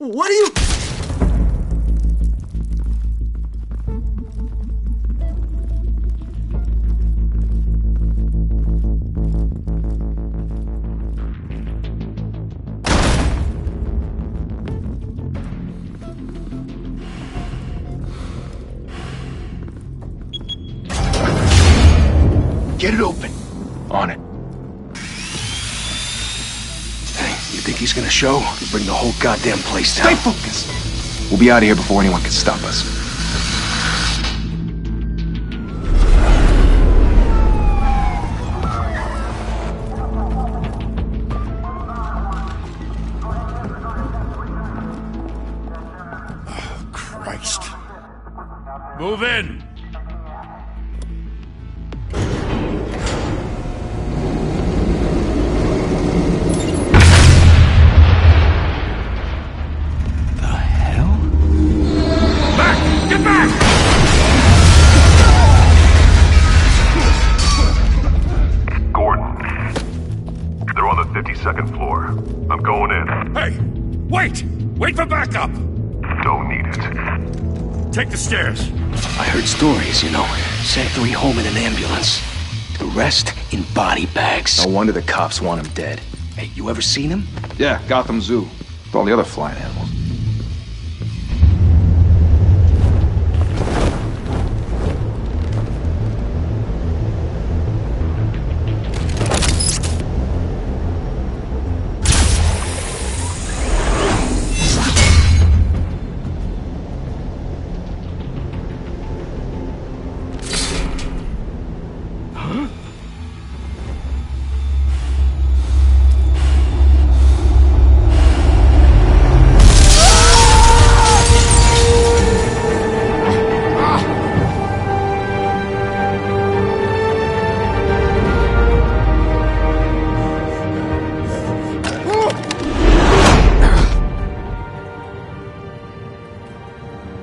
What are you... Get it open. On it. Hey, you think he's gonna show? He'll bring the whole goddamn place down. Stay focused. We'll be out of here before anyone can stop us. Oh, Christ. Move in! Second floor. I'm going in. Hey! Wait! Wait for backup! Don't need it. Take the stairs. I heard stories, you know. Sent 3 home in an ambulance. The rest in body bags. No wonder the cops want him dead. Hey, you ever seen him? Yeah, Gotham Zoo. With all the other flying animals.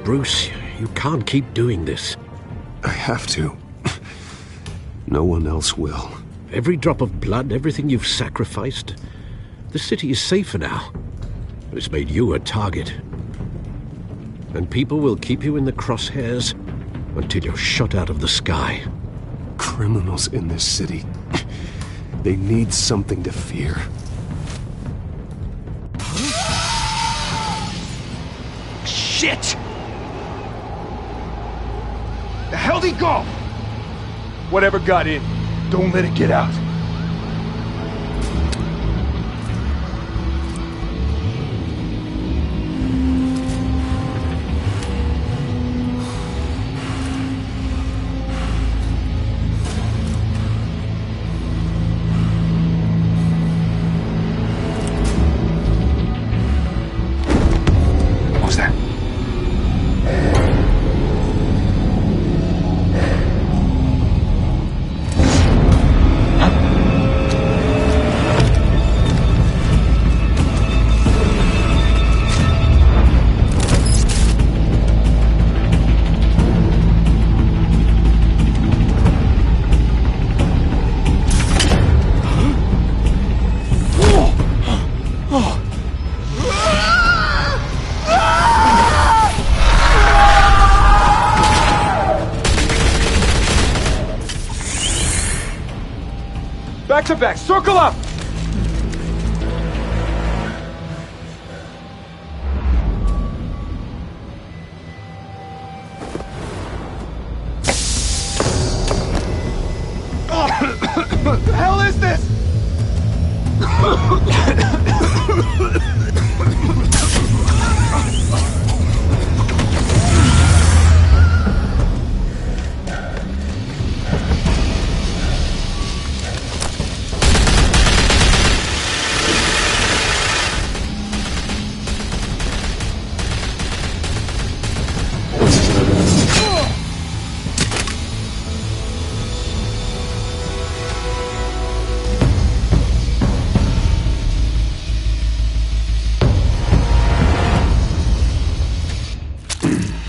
Bruce, you can't keep doing this. I have to. No one else will. Every drop of blood, everything you've sacrificed. The city is safer now. But it's made you a target. And people will keep you in the crosshairs until you're shot out of the sky. Criminals in this city. They need something to fear. Shit! The hell'd he go? Whatever got in, don't let it get out. What was that? Back to back, circle up! What the hell is this?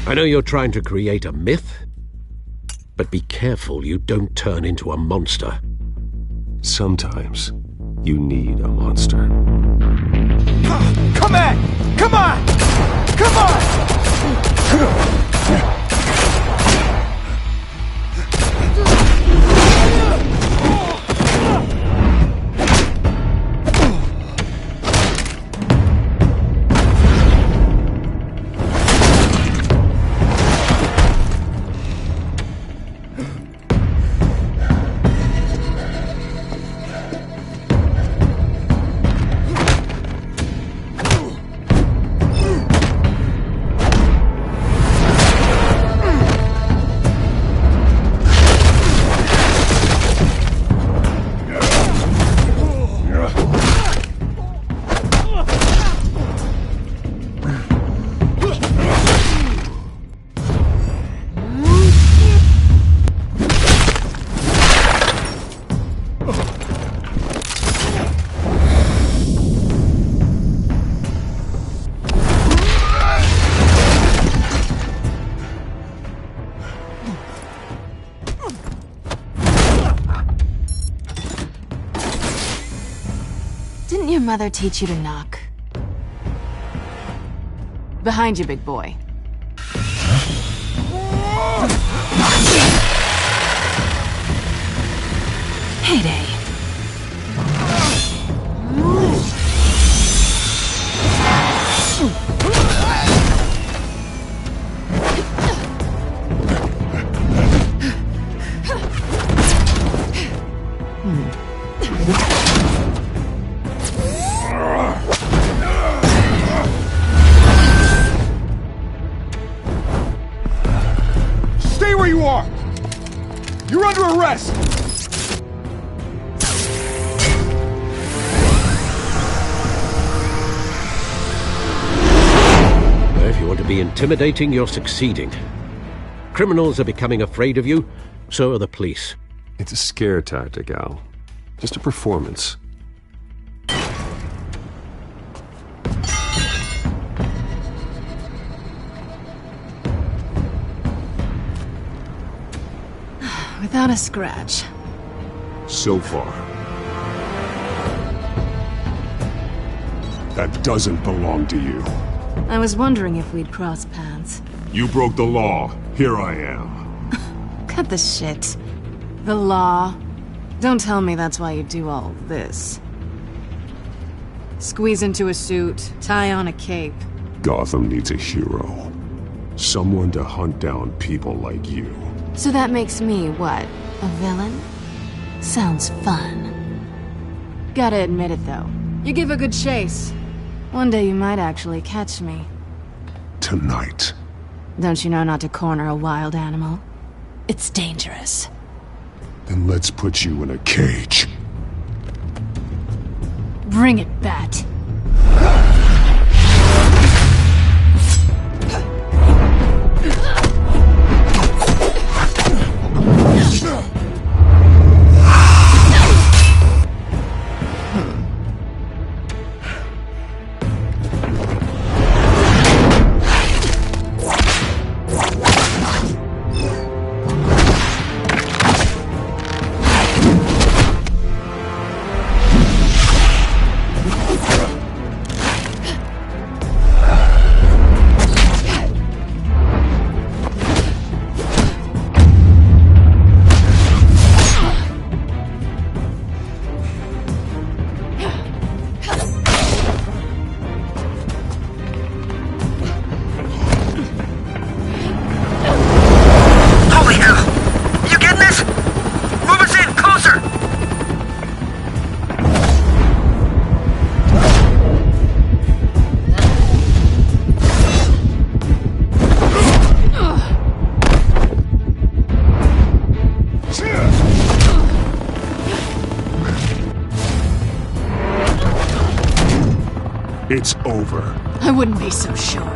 I know you're trying to create a myth, but be careful you don't turn into a monster. Sometimes you need a monster. Come on! Come on! mother teach you to knock? Behind you, big boy. Heyday. Stay where you are! You're under arrest! If you want to be intimidating, you're succeeding. Criminals are becoming afraid of you, so are the police. It's a scare tactic, Al. Just a performance. Without a scratch. So far. That doesn't belong to you. I was wondering if we'd cross paths. You broke the law. Here I am. Cut the shit. The law. Don't tell me that's why you do all this. Squeeze into a suit, tie on a cape. Gotham needs a hero. Someone to hunt down people like you. So that makes me, what, a villain? Sounds fun. Gotta admit it, though. You give a good chase. One day you might actually catch me. Tonight. Don't you know not to corner a wild animal? It's dangerous. Then let's put you in a cage. Bring it, Bat. It's over. I wouldn't be so sure.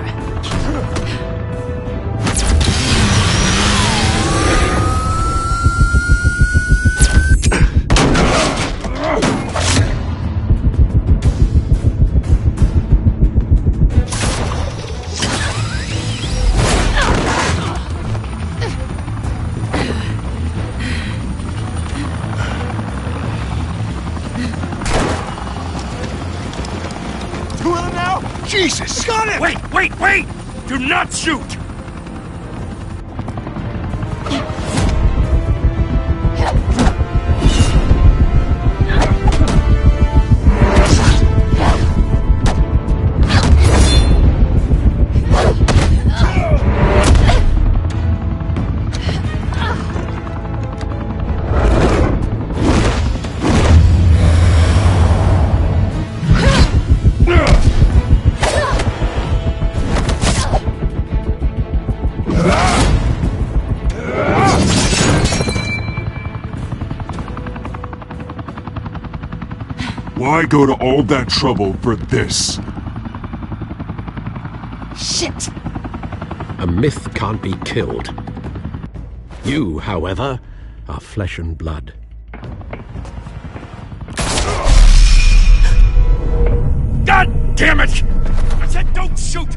Jesus! Got it! Wait! Do not shoot! Why go to all that trouble for this? Shit! A myth can't be killed. You, however, are flesh and blood. God damn it! I said don't shoot!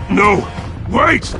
No! Wait!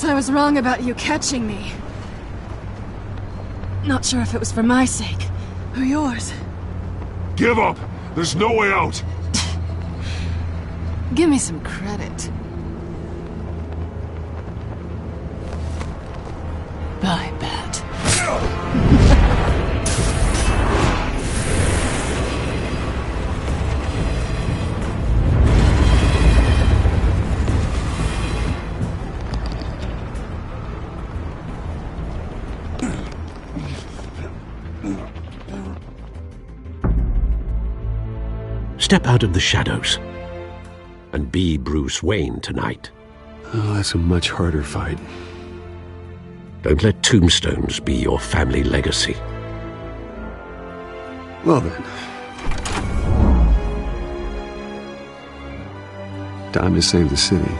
Guess I was wrong about you catching me. Not sure if it was for my sake, or yours. Give up! There's no way out! Give me some credit. I bet. Step out of the shadows and be Bruce Wayne tonight. Oh, that's a much harder fight. Don't let tombstones be your family legacy. Well then. Time to save the city.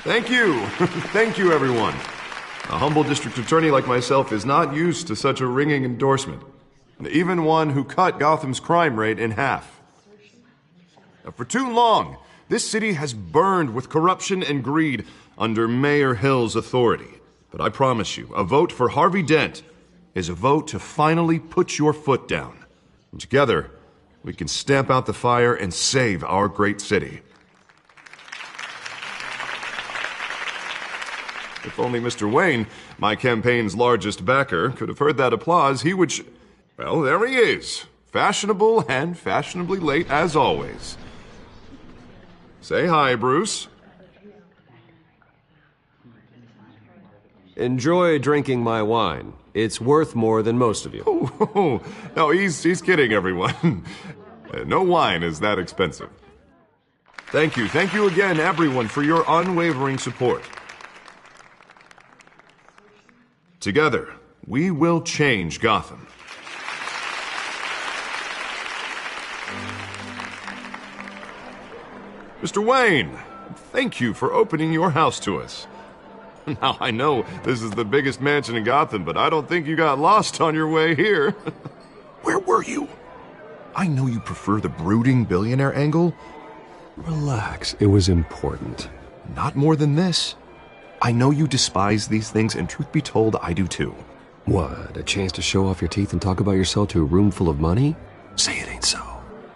Thank you. Thank you, everyone. A humble district attorney like myself is not used to such a ringing endorsement. Even one who cut Gotham's crime rate in half. For too long, this city has burned with corruption and greed under Mayor Hill's authority. But I promise you, a vote for Harvey Dent is a vote to finally put your foot down. And together, we can stamp out the fire and save our great city. If only Mr. Wayne, my campaign's largest backer, could have heard that applause, he would well, there he is. Fashionable and fashionably late as always. Say hi, Bruce. Enjoy drinking my wine. It's worth more than most of you. Oh, no, he's kidding, everyone. No wine is that expensive. Thank you again, everyone, for your unwavering support. Together, we will change Gotham. Mr. Wayne, thank you for opening your house to us. Now, I know this is the biggest mansion in Gotham, but I don't think you got lost on your way here. Where were you? I know you prefer the brooding billionaire angle. Relax, it was important. Not more than this. I know you despise these things, and truth be told, I do too. What, a chance to show off your teeth and talk about yourself to a room full of money? Say it ain't so.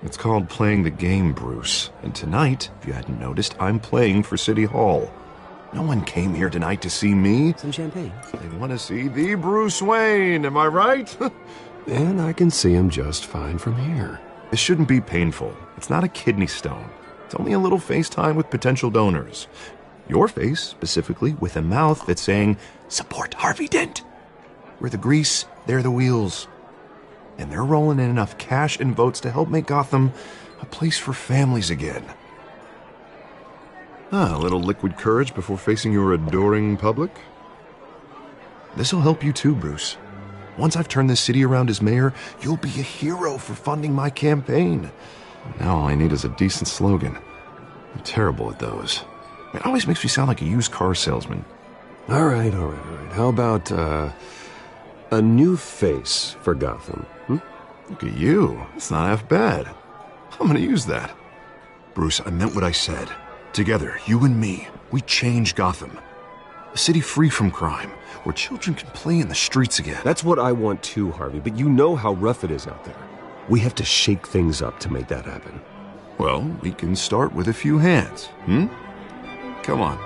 It's called playing the game, Bruce. And tonight, if you hadn't noticed, I'm playing for City Hall. No one came here tonight to see me. Some champagne. They want to see the Bruce Wayne, am I right? And I can see him just fine from here. This shouldn't be painful. It's not a kidney stone. It's only a little FaceTime with potential donors. Your face, specifically, with a mouth that's saying, support Harvey Dent. We're the grease, they're the wheels. And they're rolling in enough cash and votes to help make Gotham a place for families again. A little liquid courage before facing your adoring public. This'll help you too, Bruce. Once I've turned this city around as mayor, you'll be a hero for funding my campaign. Now all I need is a decent slogan. I'm terrible at those. It always makes me sound like a used car salesman. All right. How about, a new face for Gotham? Look at you. It's not half bad. I'm gonna use that. Bruce, I meant what I said. Together, you and me, we change Gotham. A city free from crime, where children can play in the streets again. That's what I want too, Harvey, but you know how rough it is out there. We have to shake things up to make that happen. Well, we can start with a few hands, Come on.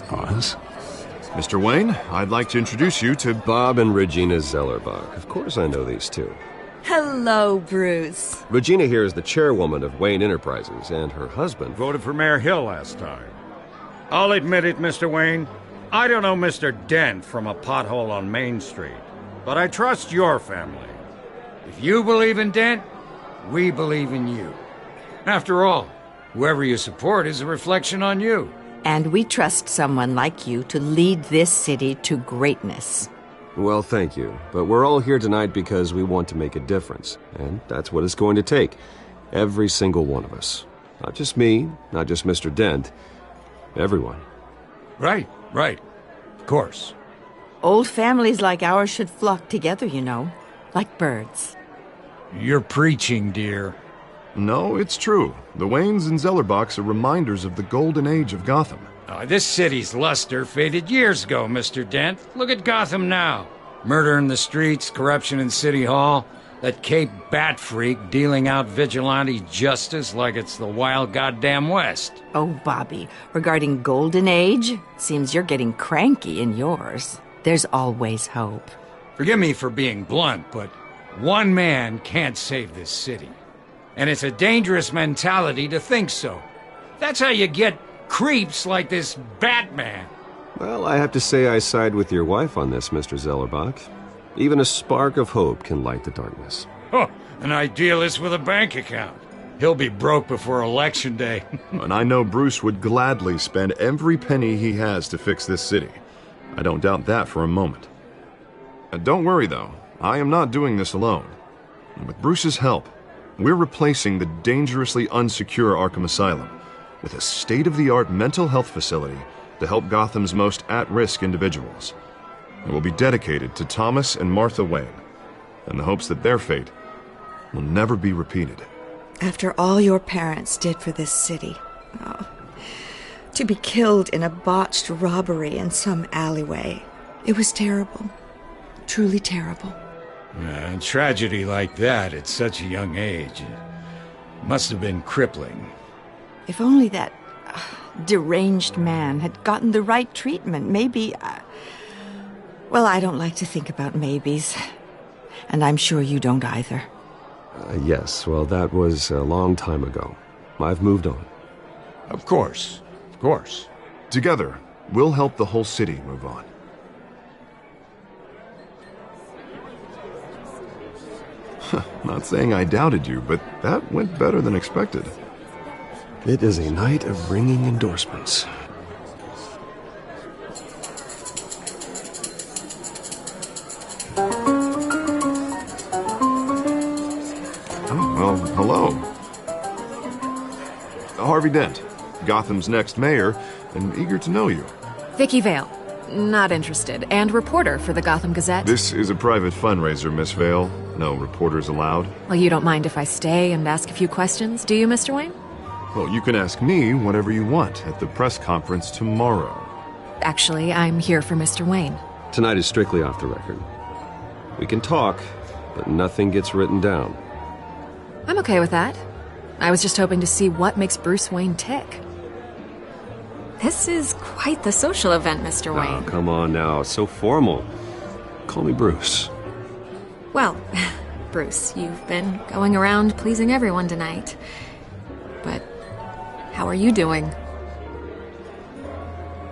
Pause. Mr. Wayne, I'd like to introduce you to Bob and Regina Zellerbach. Of course I know these two. Hello, Bruce. Regina here is the chairwoman of Wayne Enterprises, and her husband Voted for Mayor Hill last time. I'll admit it, Mr. Wayne. I don't know Mr. Dent from a pothole on Main Street, but I trust your family. If you believe in Dent, we believe in you. After all, whoever you support is a reflection on you. And we trust someone like you to lead this city to greatness. Well, thank you. But we're all here tonight because we want to make a difference. And that's what it's going to take. Every single one of us. Not just me, not just Mr. Dent. Everyone. Right. Of course. Old families like ours should flock together, you know. Like birds. You're preaching, dear. No, it's true. The Waynes and Zellerbachs are reminders of the golden age of Gotham. This city's luster faded years ago, Mr. Dent. Look at Gotham now. Murder in the streets, corruption in City Hall, that Cape Bat freak dealing out vigilante justice like it's the wild goddamn West. Oh, Bobby, regarding golden age, seems you're getting cranky in yours. There's always hope. Forgive me for being blunt, but one man can't save this city. And it's a dangerous mentality to think so. That's how you get creeps like this Batman. Well, I have to say I side with your wife on this, Mr. Zellerbach. Even a spark of hope can light the darkness. Oh, an idealist with a bank account. He'll be broke before Election Day. And I know Bruce would gladly spend every penny he has to fix this city. I don't doubt that for a moment. Don't worry, though. I am not doing this alone. And with Bruce's help, we're replacing the dangerously unsecure Arkham Asylum with a state-of-the-art mental health facility to help Gotham's most at-risk individuals. It will be dedicated to Thomas and Martha Wayne, in the hopes that their fate will never be repeated. After all your parents did for this city, to be killed in a botched robbery in some alleyway, it was terrible. Truly terrible. A tragedy like that at such a young age must have been crippling. If only that deranged man had gotten the right treatment, maybe... Well, I don't like to think about maybes. And I'm sure you don't either. Yes, well, that was a long time ago. I've moved on. Of course. Together, we'll help the whole city move on. Not saying I doubted you, but that went better than expected. It is a night of ringing endorsements. Oh, well, hello. Harvey Dent, Gotham's next mayor, and eager to know you. Vicky Vale. Not interested. And reporter for the Gotham Gazette. This is a private fundraiser, Miss Vale. No reporters allowed. Well, you don't mind if I stay and ask a few questions, do you, Mr. Wayne? Well, you can ask me whatever you want at the press conference tomorrow. Actually, I'm here for Mr. Wayne. Tonight is strictly off the record. We can talk, but nothing gets written down. I'm okay with that. I was just hoping to see what makes Bruce Wayne tick. This is quite the social event, Mr. Wayne. Oh, come on now. It's so formal. Call me Bruce. Well, Bruce, you've been going around pleasing everyone tonight. But how are you doing?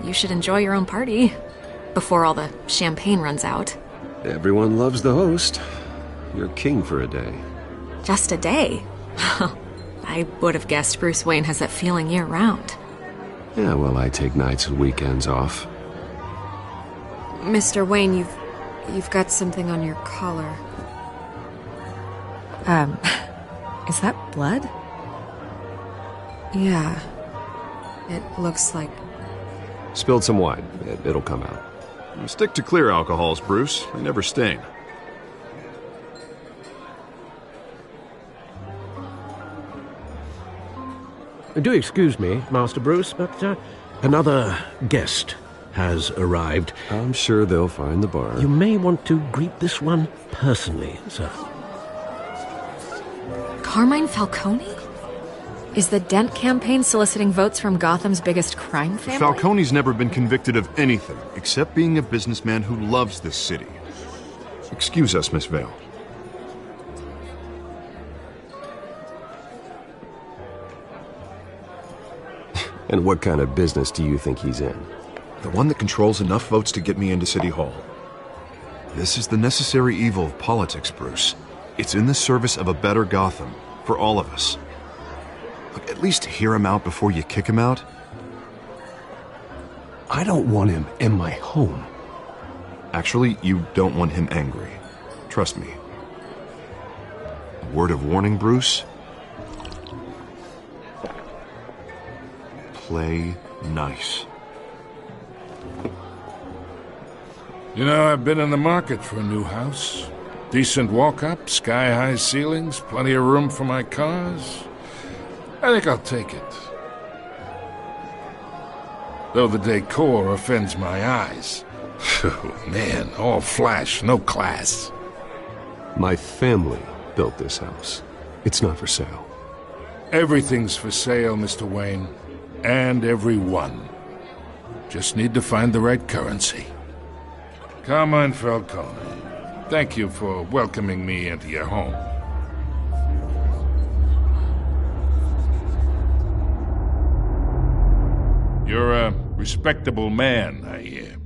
You should enjoy your own party before all the champagne runs out. Everyone loves the host. You're king for a day. Just a day? I would have guessed Bruce Wayne has that feeling year-round. Yeah, well, I take nights and weekends off. Mr. Wayne, you've got something on your collar. Is that blood? Yeah. It looks like... Spilled some wine. It'll come out. Stick to clear alcohols, Bruce. They never stain. Do excuse me, Master Bruce, but another guest has arrived. I'm sure they'll find the bar. You may want to greet this one personally, sir. Carmine Falcone? Is the Dent campaign soliciting votes from Gotham's biggest crime family? Falcone's never been convicted of anything except being a businessman who loves this city. Excuse us, Miss Vale. And what kind of business do you think he's in? The one that controls enough votes to get me into City Hall. This is the necessary evil of politics, Bruce. It's in the service of a better Gotham, for all of us. Look, at least hear him out before you kick him out. I don't want him in my home. Actually, you don't want him angry. Trust me. A word of warning, Bruce. Play nice. You know, I've been in the market for a new house. Decent walk-up, sky-high ceilings, plenty of room for my cars. I think I'll take it. Though the decor offends my eyes. Oh, man, all flash, no class. My family built this house. It's not for sale. Everything's for sale, Mr. Wayne. And everyone. Just need to find the right currency. Carmine Falcone, thank you for welcoming me into your home. You're a respectable man, I hear.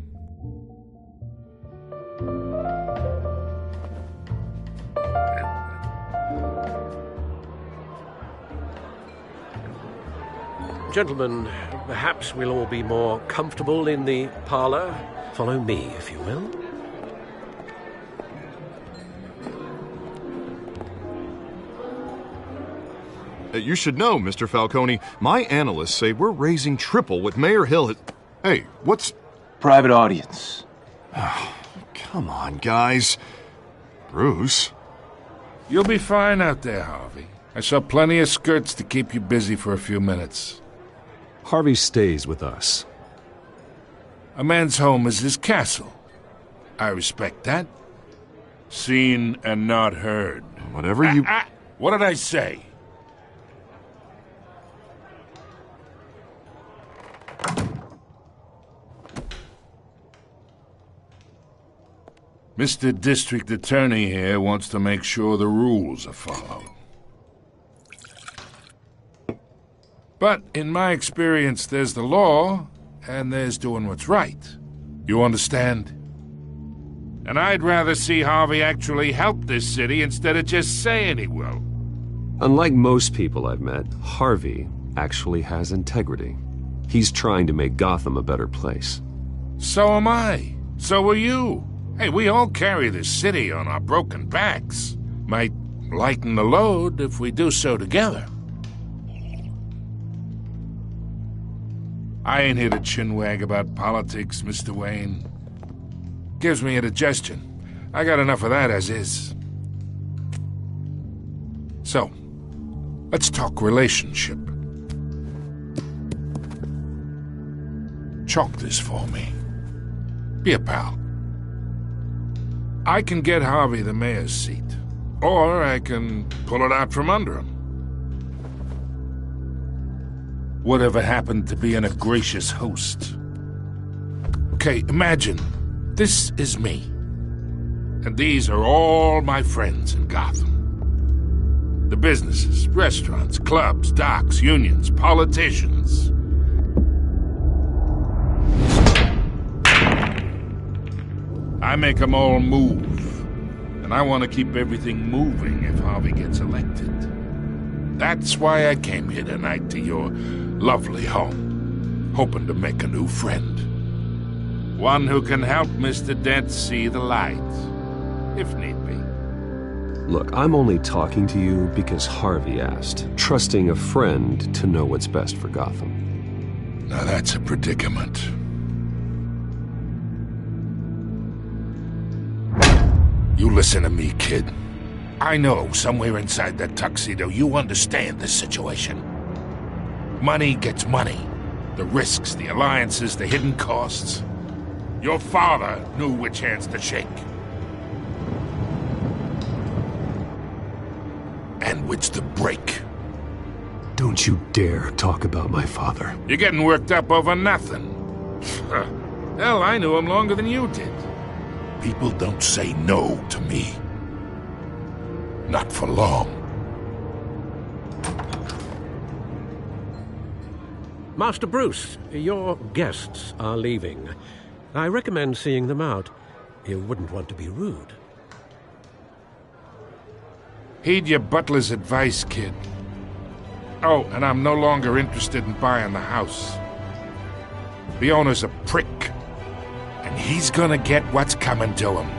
Gentlemen, perhaps we'll all be more comfortable in the parlor. Follow me, if you will. You should know, Mr. Falcone, my analysts say we're raising triple what Mayor Hill had... Hey, what's... Private audience. Come on, guys. Bruce? You'll be fine out there, Harvey. I saw plenty of skirts to keep you busy for a few minutes. Harvey stays with us. A man's home is his castle. I respect that. Seen and not heard. Whatever you... What did I say? Mr. District Attorney here wants to make sure the rules are followed. But in my experience, there's the law, and there's doing what's right. You understand? And I'd rather see Harvey actually help this city instead of just saying he will. Unlike most people I've met, Harvey actually has integrity. He's trying to make Gotham a better place. So am I. So are you. Hey, we all carry this city on our broken backs. Might lighten the load if we do so together. I ain't here to chinwag about politics, Mr. Wayne. Gives me indigestion. I got enough of that as is. So, let's talk relationship. Chalk this for me. Be a pal. I can get Harvey the mayor's seat, or I can pull it out from under him. Whatever happened to being a gracious host? Okay, imagine, this is me. And these are all my friends in Gotham. The businesses, restaurants, clubs, docks, unions, politicians. I make them all move. And I want to keep everything moving if Harvey gets elected. That's why I came here tonight to your lovely home, hoping to make a new friend. One who can help Mr. Dent see the light, if need be. Look, I'm only talking to you because Harvey asked, trusting a friend to know what's best for Gotham. Now that's a predicament. You listen to me, kid. I know somewhere inside that tuxedo you understand this situation. Money gets money. The risks, the alliances, the hidden costs. Your father knew which hands to shake. And which to break. Don't you dare talk about my father. You're getting worked up over nothing. Hell, I knew him longer than you did. People don't say no to me. Not for long. Master Bruce, your guests are leaving. I recommend seeing them out. You wouldn't want to be rude. Heed your butler's advice, kid. Oh, and I'm no longer interested in buying the house. The owner's a prick, and he's gonna get what's coming to him.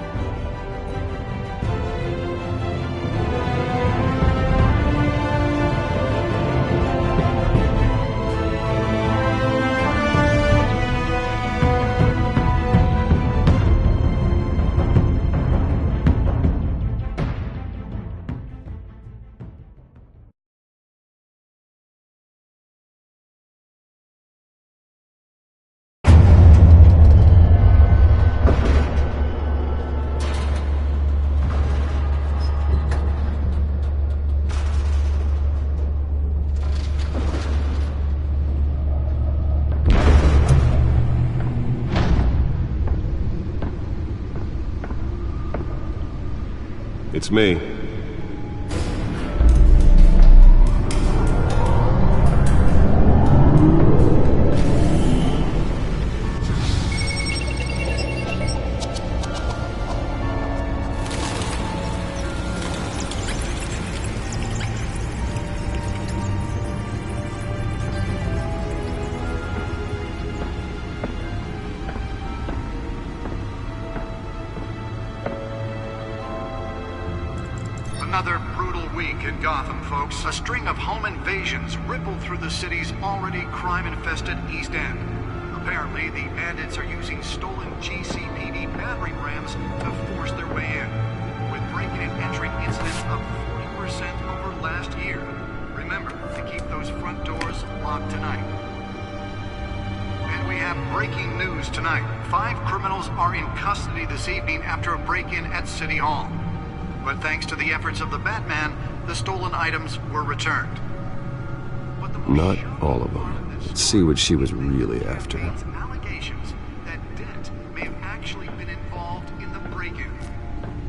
It's me. Another brutal week in Gotham, folks. A string of home invasions rippled through the city's already crime-infested East End. Apparently, the bandits are using stolen GCPD battering rams to force their way in, with break-in and entry incidents up 40% over last year. Remember to keep those front doors locked tonight. And we have breaking news tonight. 5 criminals are in custody this evening after a break-in at City Hall. But thanks to the efforts of the Batman, the stolen items were returned. Not all of them. Let's see what she was really after. Allegations that Dent may have actually been involved in the break-in.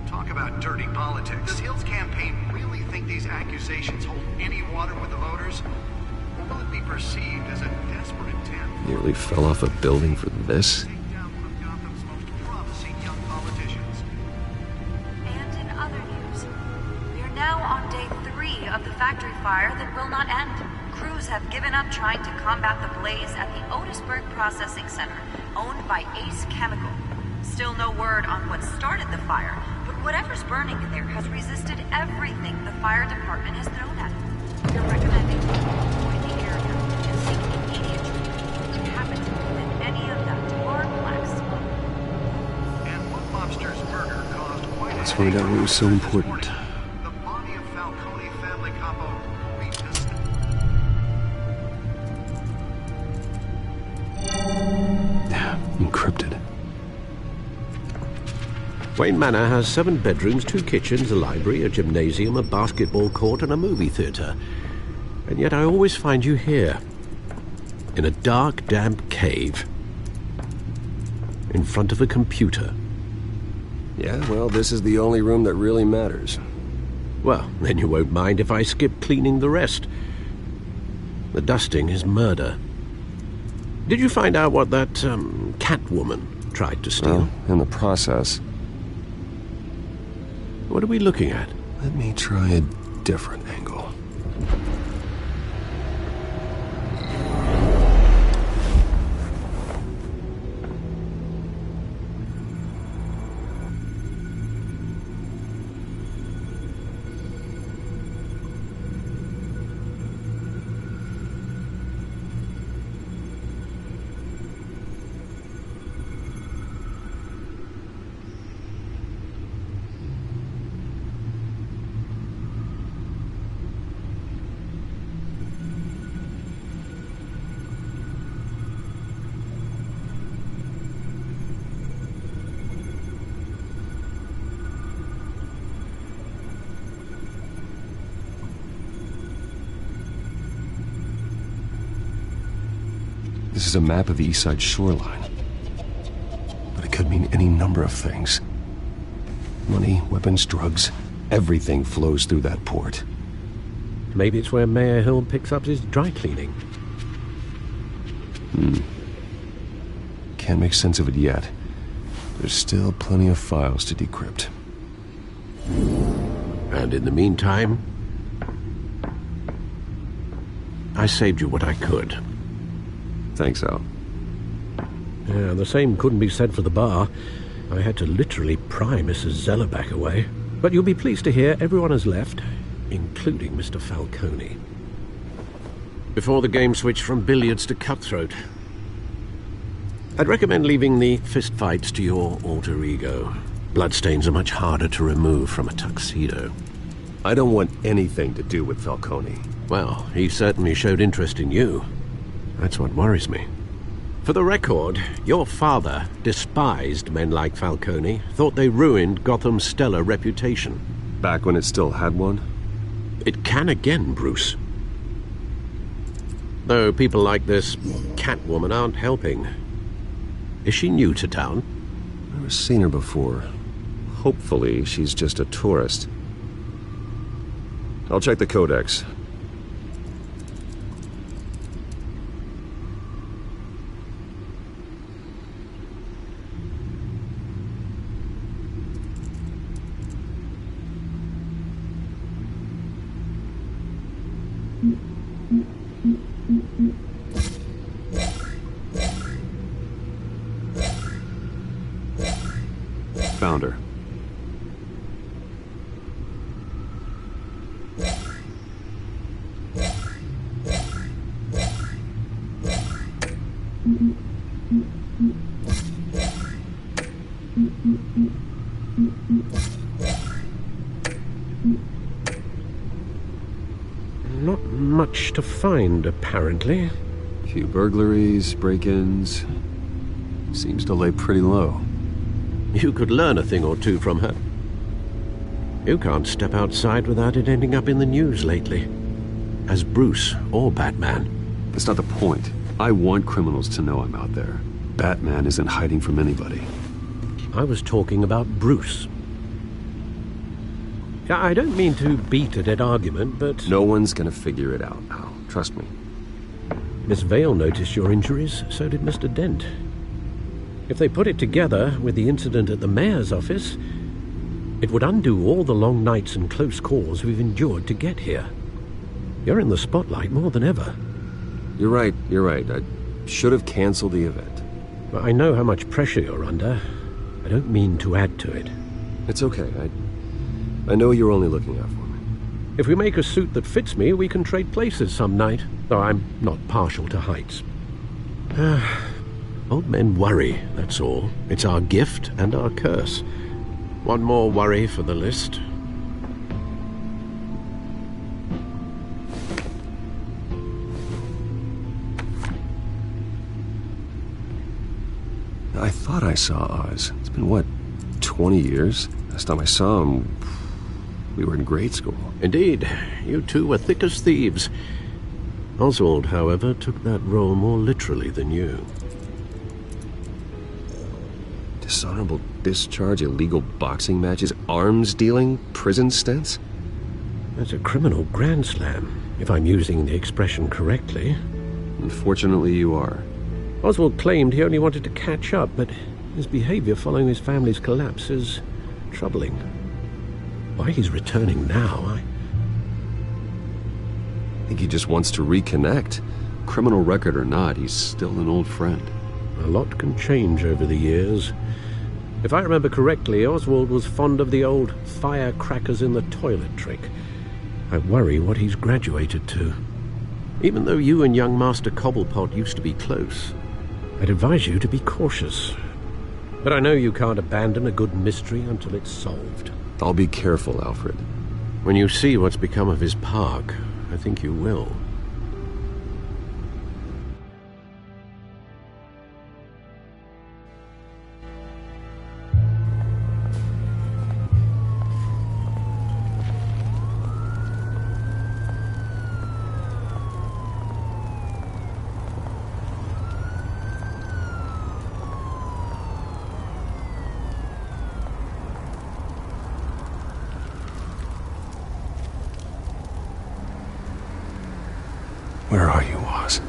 Talk about dirty politics. Does Hill's campaign really think these accusations hold any water with the voters? Or will it be perceived as a desperate attempt? Nearly fell off a building for this? Now on day 3 of the factory fire that will not end. Crews have given up trying to combat the blaze at the Otisburg Processing Center, owned by Ace Chemical. Still no word on what started the fire, but whatever's burning in there has resisted everything the fire department has thrown at it. They're recommending avoid the area and seek immediate treatment if you happen to live in any of that tar black smoke. And one mobster's murder caused quite Let's find out what was so important. Encrypted. Wayne Manor has 7 bedrooms, 2 kitchens, a library, a gymnasium, a basketball court, and a movie theater. And yet I always find you here, in a dark, damp cave, in front of a computer. Yeah, well, this is the only room that really matters. Well, then you won't mind if I skip cleaning the rest. The dusting is murder. Did you find out what that, Catwoman tried to steal? Well, in the process. What are we looking at? Let me try a different angle. This is a map of the East Side shoreline. But it could mean any number of things. Money, weapons, drugs, everything flows through that port. Maybe it's where Mayor Hill picks up his dry cleaning. Can't make sense of it yet. There's still plenty of files to decrypt. And in the meantime, I saved you what I could. Thanks, Al. Yeah, the same couldn't be said for the bar. I had to literally pry Mrs. Zellerback away. But you'll be pleased to hear everyone has left, including Mr. Falcone. Before the game switched from billiards to cutthroat. I'd recommend leaving the fistfights to your alter ego. Bloodstains are much harder to remove from a tuxedo. I don't want anything to do with Falcone. Well, he certainly showed interest in you. That's what worries me. For the record, your father despised men like Falcone, thought they ruined Gotham's stellar reputation. Back when it still had one? It can again, Bruce. Though people like this Catwoman aren't helping. Is she new to town? I've never seen her before. Hopefully, she's just a tourist. I'll check the codex. Found her. Not much to find, apparently. Few burglaries, break-ins. Seems to lay pretty low. You could learn a thing or two from her. You can't step outside without it ending up in the news lately. As Bruce or Batman. That's not the point. I want criminals to know I'm out there. Batman isn't hiding from anybody. I was talking about Bruce. I don't mean to beat a dead argument, but... No one's gonna figure it out now. Trust me. Miss Vale noticed your injuries, so did Mr. Dent. If they put it together with the incident at the mayor's office, it would undo all the long nights and close calls we've endured to get here. You're in the spotlight more than ever. You're right. I should have canceled the event. Well, I know how much pressure you're under. I don't mean to add to it. It's okay. I know you're only looking out for me. If we make a suit that fits me, we can trade places some night, though I'm not partial to heights. Old men worry, that's all. It's our gift and our curse. One more worry for the list. I thought I saw Oz. It's been, what, 20 years? Last time I saw him, we were in grade school. Indeed. You two were thick as thieves. Oswald, however, took that role more literally than you. Dishonorable discharge, illegal boxing matches, arms dealing, prison stints? That's a criminal grand slam, if I'm using the expression correctly. Unfortunately, you are. Oswald claimed he only wanted to catch up, but his behavior following his family's collapse is troubling. Why he's returning now, I think he just wants to reconnect. Criminal record or not, he's still an old friend. A lot can change over the years. If I remember correctly, Oswald was fond of the old firecrackers in the toilet trick. I worry what he's graduated to. Even though you and young Master Cobblepot used to be close, I'd advise you to be cautious. But I know you can't abandon a good mystery until it's solved. I'll be careful, Alfred. When you see what's become of his park, I think you will. Where are you, Oz?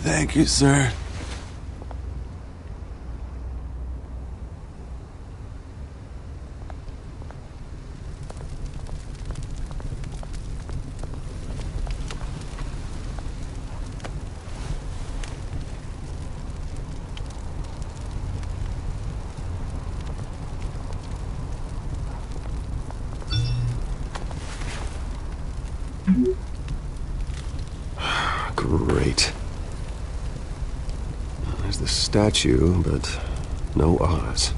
Thank you, sir. Great. There's the statue, but no Oz.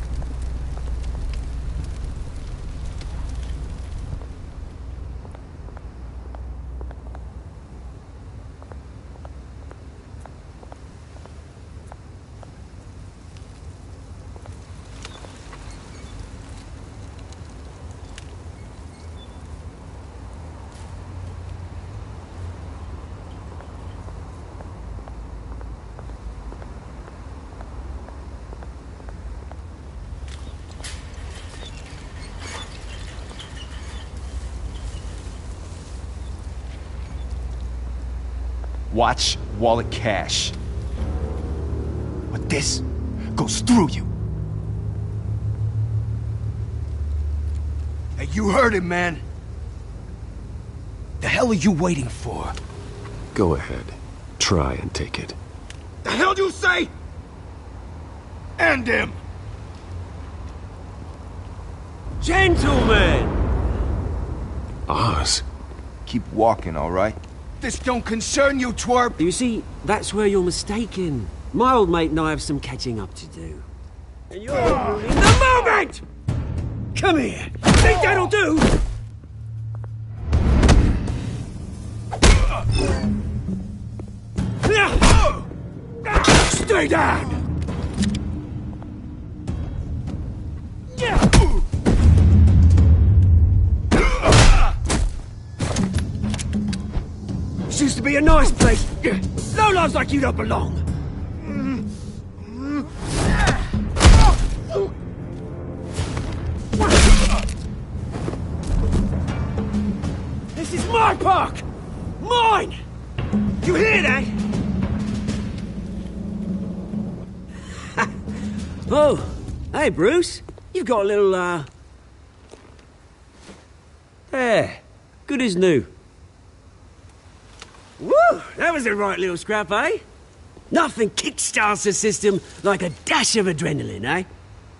Watch wallet cash. But this goes through you. Hey, you heard it, man. The hell are you waiting for? Go ahead. Try and take it. The hell do you say? End him! Gentlemen! Oz? Keep walking, all right? This don't concern you, twerp! You see, that's where you're mistaken. My old mate and I have some catching up to do. And you're ruining the moment! Come here! Think that'll do? Stay down! This used to be a nice place. Lowlifes like you don't belong. This is my park! Mine! You hear that? Oh, hey, Bruce. You've got a little, There. Good as new. Woo! That was a right little scrap, eh? Nothing kickstarts the system like a dash of adrenaline, eh?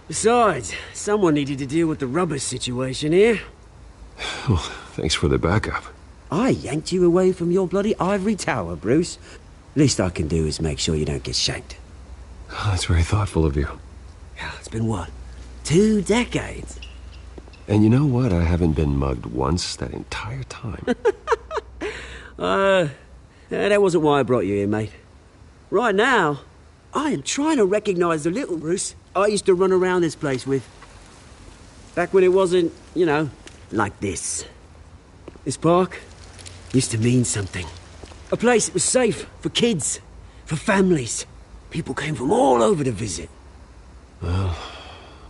Besides, someone needed to deal with the rubber situation here. Well, thanks for the backup. I yanked you away from your bloody ivory tower, Bruce. Least I can do is make sure you don't get shanked. Oh, that's very thoughtful of you. Yeah, it's been what? 2 decades? And you know what? I haven't been mugged once that entire time. That wasn't why I brought you here, mate. Right now, I am trying to recognize the little Bruce I used to run around this place with. Back when it wasn't, you know, like this. This park used to mean something. A place that was safe for kids, for families. People came from all over to visit. Well,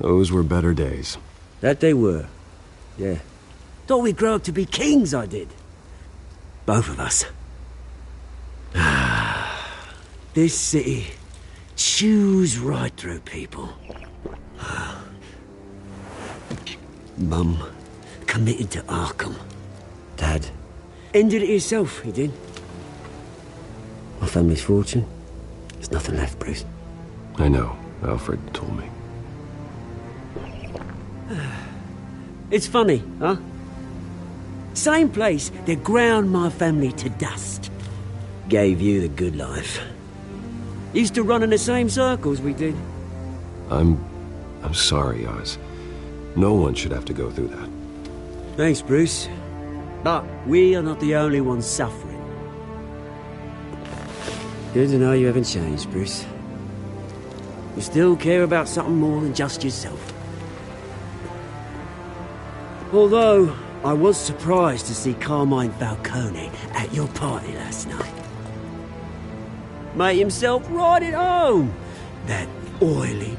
those were better days. That they were, yeah. Thought we'd grow up to be kings, I did. Both of us. This city chews right through people. Mum committed to Arkham. Dad ended it himself, he did. My family's fortune, there's nothing left, Bruce. I know. Alfred told me. It's funny, huh? Same place that ground my family to dust. Gave you the good life. Used to run in the same circles we did. I'm sorry, Oz. No one should have to go through that. Thanks, Bruce. But we are not the only ones suffering. Good to know you haven't changed, Bruce. You still care about something more than just yourself. Although, I was surprised to see Carmine Falcone at your party last night. Made himself right at home. That oily...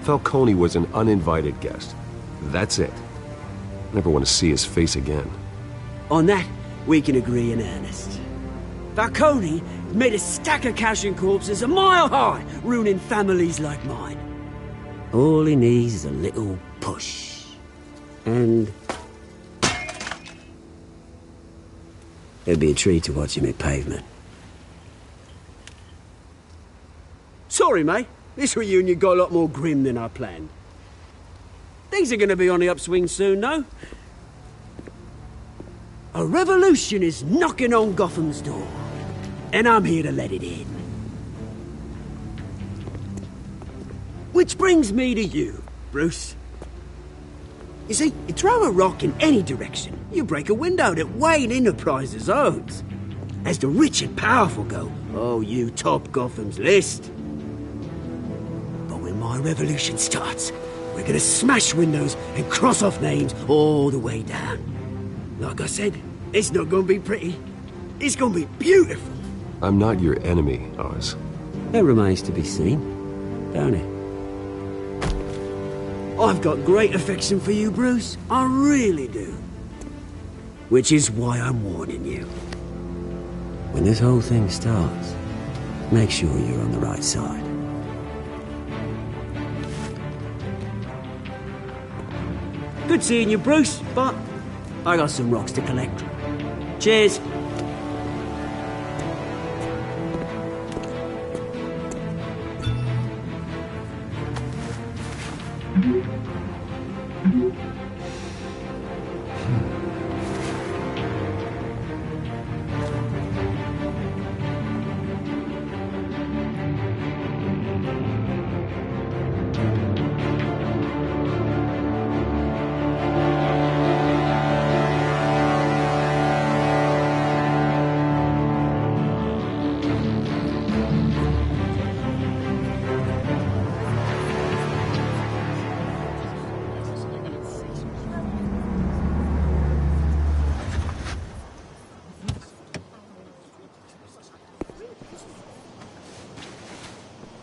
Falcone was an uninvited guest. That's it. Never want to see his face again. On that, we can agree in earnest. Falcone made a stack of cash and corpses a mile high, ruining families like mine. All he needs is a little push. And it'd be a treat to watch him hit pavement. Sorry, mate. This reunion got a lot more grim than I planned. Things are going to be on the upswing soon, though. A revolution is knocking on Gotham's door, and I'm here to let it in. Which brings me to you, Bruce. You see, you throw a rock in any direction, you break a window that Wayne Enterprises owns. As the rich and powerful go, oh, you top Gotham's list. But when my revolution starts, we're gonna smash windows and cross off names all the way down. Like I said, it's not gonna be pretty. It's gonna be beautiful. I'm not your enemy, Oz. That remains to be seen, don't it? I've got great affection for you, Bruce. I really do. Which is why I'm warning you. When this whole thing starts, make sure you're on the right side. Good seeing you, Bruce, but I got some rocks to collect. Cheers.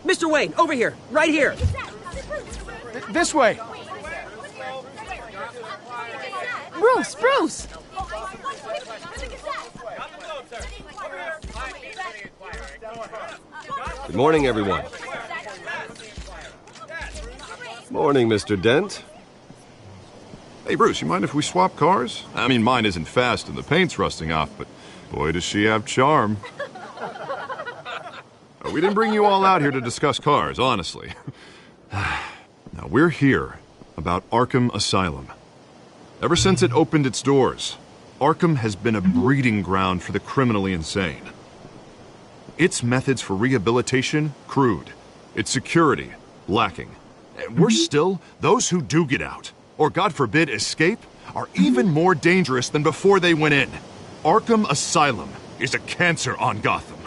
Mr. Wayne, over here, right here. This way. Bruce! Good morning, everyone. Morning, Mr. Dent. Hey, Bruce, you mind if we swap cars? I mean, mine isn't fast and the paint's rusting off, but boy, does she have charm. We didn't bring you all out here to discuss cars, honestly. Now, we're here about Arkham Asylum. Ever since it opened its doors, Arkham has been a breeding ground for the criminally insane. Its methods for rehabilitation, crude. Its security, lacking. And worse still, those who do get out, or God forbid escape, are even more dangerous than before they went in. Arkham Asylum is a cancer on Gotham.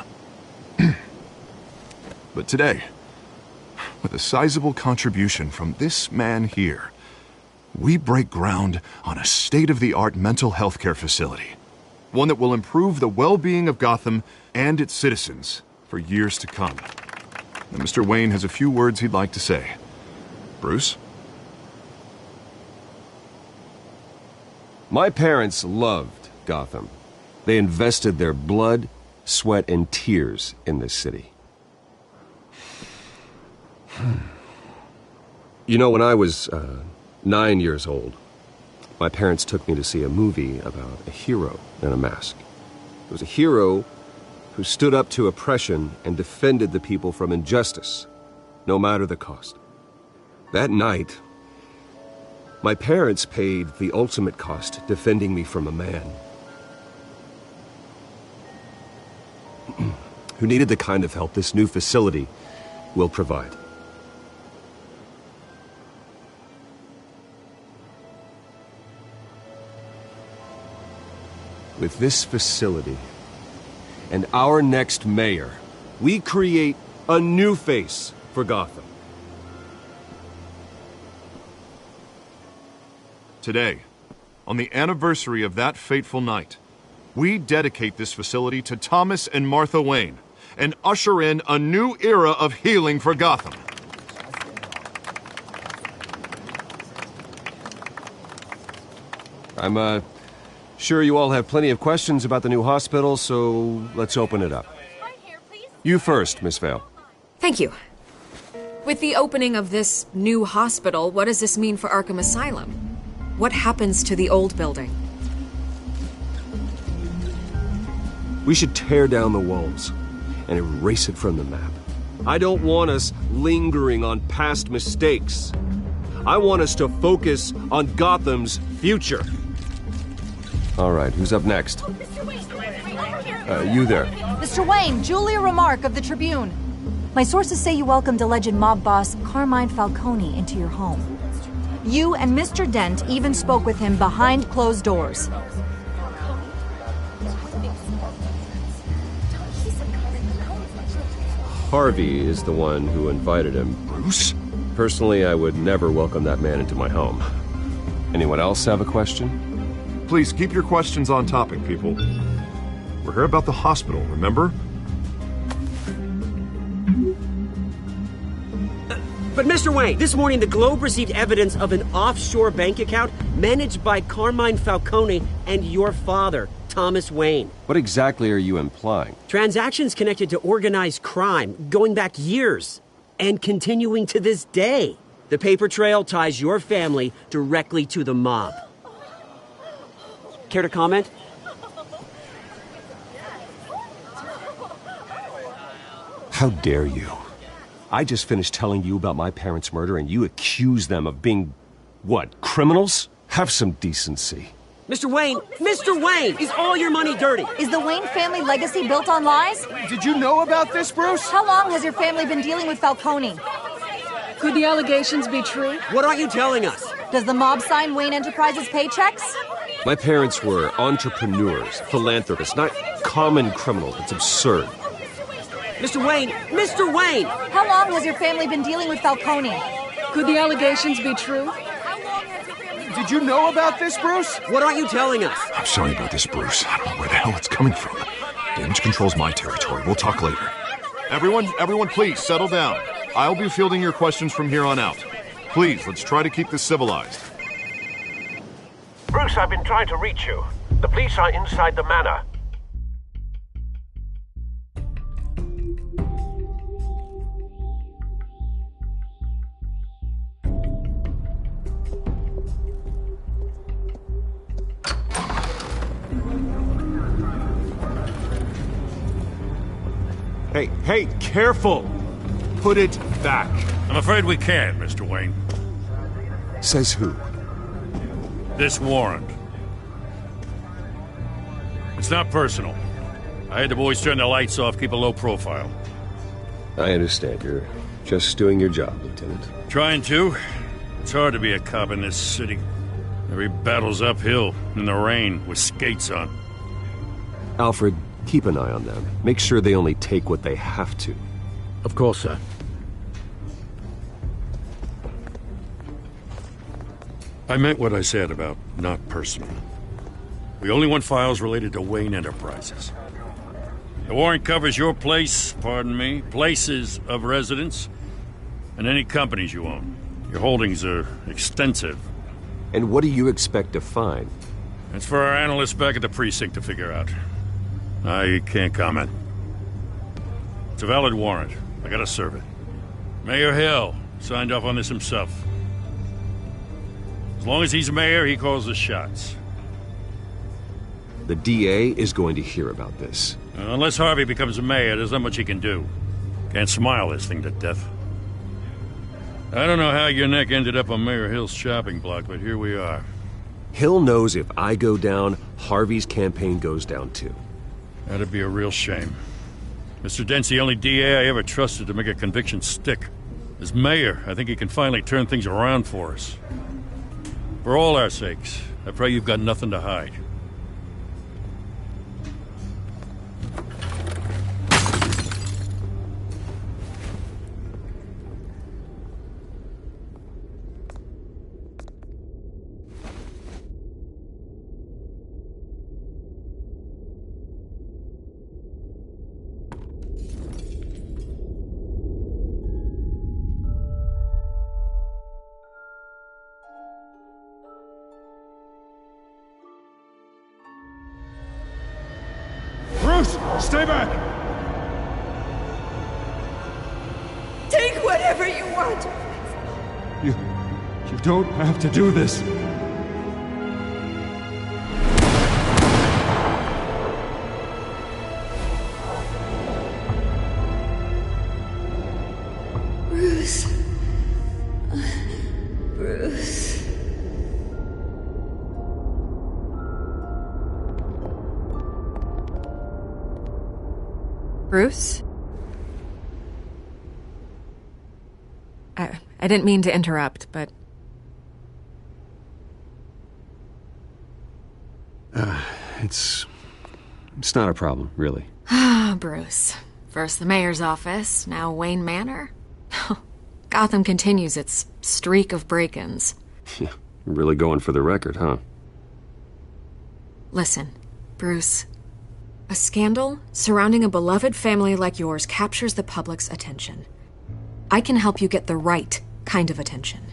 But today, with a sizable contribution from this man here, we break ground on a state-of-the-art mental health care facility. One that will improve the well-being of Gotham and its citizens for years to come. And Mr. Wayne has a few words he'd like to say. Bruce? My parents loved Gotham. They invested their blood, sweat, and tears in this city. You know, when I was 9 years old, my parents took me to see a movie about a hero in a mask. It was a hero who stood up to oppression and defended the people from injustice, no matter the cost. That night, my parents paid the ultimate cost defending me from a man who needed the kind of help this new facility will provide. With this facility and our next mayor, we create a new face for Gotham. Today, on the anniversary of that fateful night, we dedicate this facility to Thomas and Martha Wayne and usher in a new era of healing for Gotham. I'm sure you all have plenty of questions about the new hospital, so let's open it up. Right here, You first, Miss Vale. Thank you. With the opening of this new hospital, what does this mean for Arkham Asylum? What happens to the old building? We should tear down the walls and erase it from the map. I don't want us lingering on past mistakes. I want us to focus on Gotham's future. All right, who's up next? You there. Mr. Wayne, Julia Remark of the Tribune. My sources say you welcomed alleged mob boss Carmine Falcone into your home. You and Mr. Dent even spoke with him behind closed doors. Harvey is the one who invited him. Bruce? Personally, I would never welcome that man into my home. Anyone else have a question? Please keep your questions on topic, people. We're here about the hospital, remember? But Mr. Wayne, this morning the Globe received evidence of an offshore bank account managed by Carmine Falcone and your father, Thomas Wayne. What exactly are you implying? Transactions connected to organized crime going back years and continuing to this day. The paper trail ties your family directly to the mob. Care to comment? How dare you? I just finished telling you about my parents' murder and you accuse them of being, what, criminals? Have some decency. Mr. Wayne, is all your money dirty? Is the Wayne family legacy built on lies? Did you know about this, Bruce? How long has your family been dealing with Falcone? Could the allegations be true? What aren't you telling us? Does the mob sign Wayne Enterprises paychecks? My parents were entrepreneurs, philanthropists, not common criminals. It's absurd. Mr. Wayne! How long has your family been dealing with Falcone? Could the allegations be true? Did you know about this, Bruce? What aren't you telling us? I'm sorry about this, Bruce. I don't know where the hell it's coming from. Damage control's my territory. We'll talk later. Everyone, please, settle down. I'll be fielding your questions from here on out. Please, let's try to keep this civilized. Bruce, I've been trying to reach you. The police are inside the manor. Hey, careful! Put it back. I'm afraid we can't, Mr. Wayne. Says who? This warrant. It's not personal. I had the boys turn the lights off, keep a low profile. I understand. You're just doing your job, Lieutenant. Trying to. It's hard to be a cop in this city. Every battle's uphill, in the rain, with skates on. Alfred, keep an eye on them. Make sure they only take what they have to. Of course, sir. I meant what I said about not personal. We only want files related to Wayne Enterprises. The warrant covers your place, pardon me, places of residence, and any companies you own. Your holdings are extensive. And what do you expect to find? It's for our analysts back at the precinct to figure out. I can't comment. It's a valid warrant. I gotta serve it. Mayor Hill signed off on this himself. As long as he's mayor, he calls the shots. The DA is going to hear about this. Unless Harvey becomes mayor, there's not much he can do. Can't smile this thing to death. I don't know how your neck ended up on Mayor Hill's shopping block, but here we are. Hill knows if I go down, Harvey's campaign goes down too. That'd be a real shame. Mr. Dent's the only DA I ever trusted to make a conviction stick. As mayor, I think he can finally turn things around for us. For all our sakes, I pray you've got nothing to hide. Bruce, stay back! What? You don't have to do this. Bruce. Bruce. Bruce? I didn't mean to interrupt, but... It's not a problem, really. Ah, Bruce. First the mayor's office, now Wayne Manor. Gotham continues its streak of break-ins. Yeah, really going for the record, huh? Listen, Bruce. A scandal surrounding a beloved family like yours captures the public's attention. I can help you get the right kind of attention.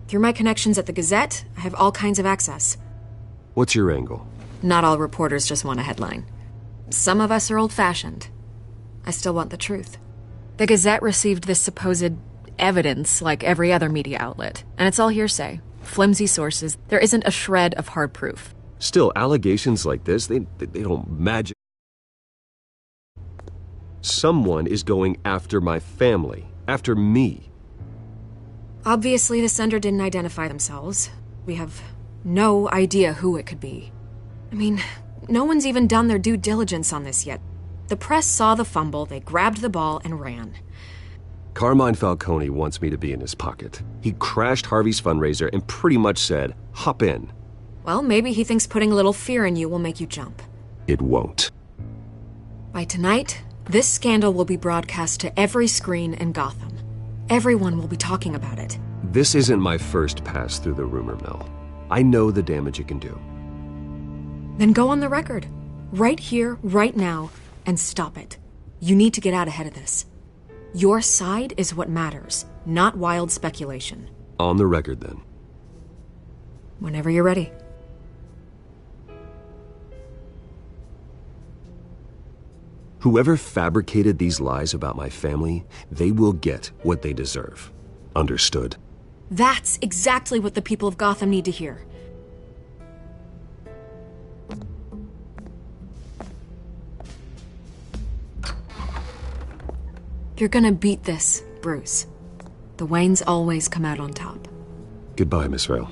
Through my connections at the Gazette, I have all kinds of access. What's your angle? Not all reporters just want a headline. Some of us are old-fashioned. I still want the truth. The Gazette received this supposed evidence like every other media outlet, and it's all hearsay, flimsy sources. There isn't a shred of hard proof. Still, allegations like this, they don't magic. Someone is going after my family, after me. Obviously, the sender didn't identify themselves. We have no idea who it could be. I mean, no one's even done their due diligence on this yet. The press saw the fumble, they grabbed the ball and ran. Carmine Falcone wants me to be in his pocket. He crashed Harvey's fundraiser and pretty much said, hop in. Well, maybe he thinks putting a little fear in you will make you jump. It won't. By tonight, this scandal will be broadcast to every screen in Gotham. Everyone will be talking about it. This isn't my first pass through the rumor mill. I know the damage it can do. Then go on the record. Right here, right now, and stop it. You need to get out ahead of this. Your side is what matters, not wild speculation. On the record, then. Whenever you're ready. Whoever fabricated these lies about my family, they will get what they deserve. Understood? That's exactly what the people of Gotham need to hear. You're gonna beat this, Bruce. The Waynes always come out on top. Goodbye, Miss Vale.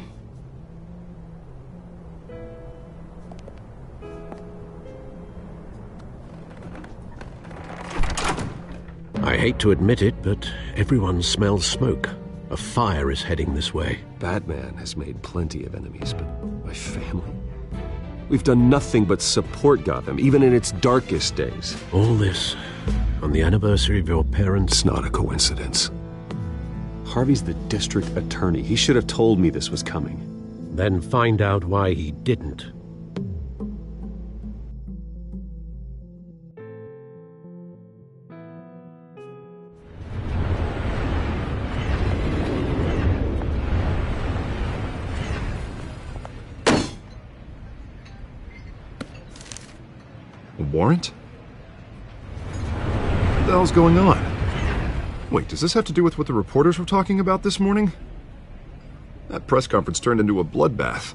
I hate to admit it, but everyone smells smoke. A fire is heading this way. Batman has made plenty of enemies, but my family? We've done nothing but support Gotham, even in its darkest days. All this on the anniversary of your parents? It's not a coincidence. Harvey's the district attorney. He should have told me this was coming. Then find out why he didn't. A warrant? What the hell's going on? Wait, does this have to do with what the reporters were talking about this morning? That press conference turned into a bloodbath.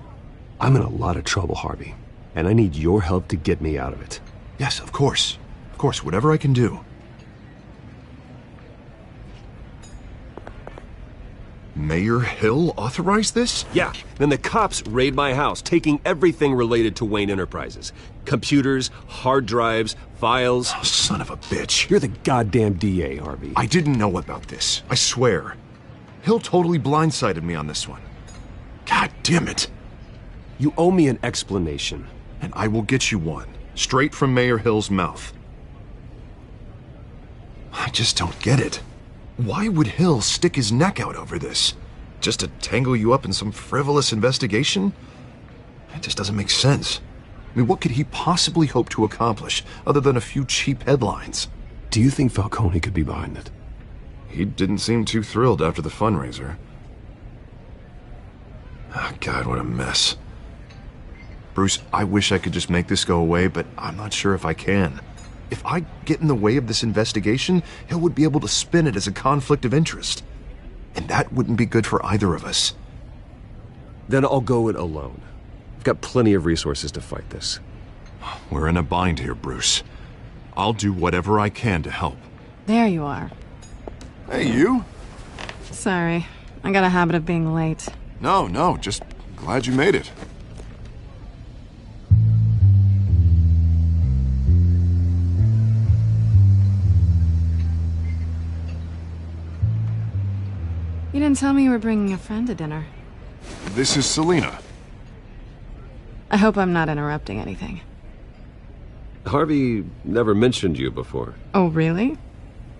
I'm in a lot of trouble, Harvey, and I need your help to get me out of it. Yes, of course. Of course, whatever I can do. Mayor Hill authorized this? Yeah, then the cops raid my house, taking everything related to Wayne Enterprises. Computers, hard drives, files. Oh, son of a bitch. You're the goddamn DA, Harvey. I didn't know about this. I swear. Hill totally blindsided me on this one. God damn it. You owe me an explanation. And I will get you one. Straight from Mayor Hill's mouth. I just don't get it. Why would Hill stick his neck out over this? Just to tangle you up in some frivolous investigation? It just doesn't make sense. I mean, what could he possibly hope to accomplish other than a few cheap headlines? Do you think Falcone could be behind it? He didn't seem too thrilled after the fundraiser. Oh, God, what a mess. Bruce, I wish I could just make this go away, but I'm not sure if I can. If I get in the way of this investigation, Hill would be able to spin it as a conflict of interest. And that wouldn't be good for either of us. Then I'll go it alone. I've got plenty of resources to fight this. We're in a bind here, Bruce. I'll do whatever I can to help. There you are. Hey, you? Sorry. I got a habit of being late. No, just glad you made it. You didn't tell me you were bringing a friend to dinner. This is Selina. I hope I'm not interrupting anything. Harvey never mentioned you before. Oh, really?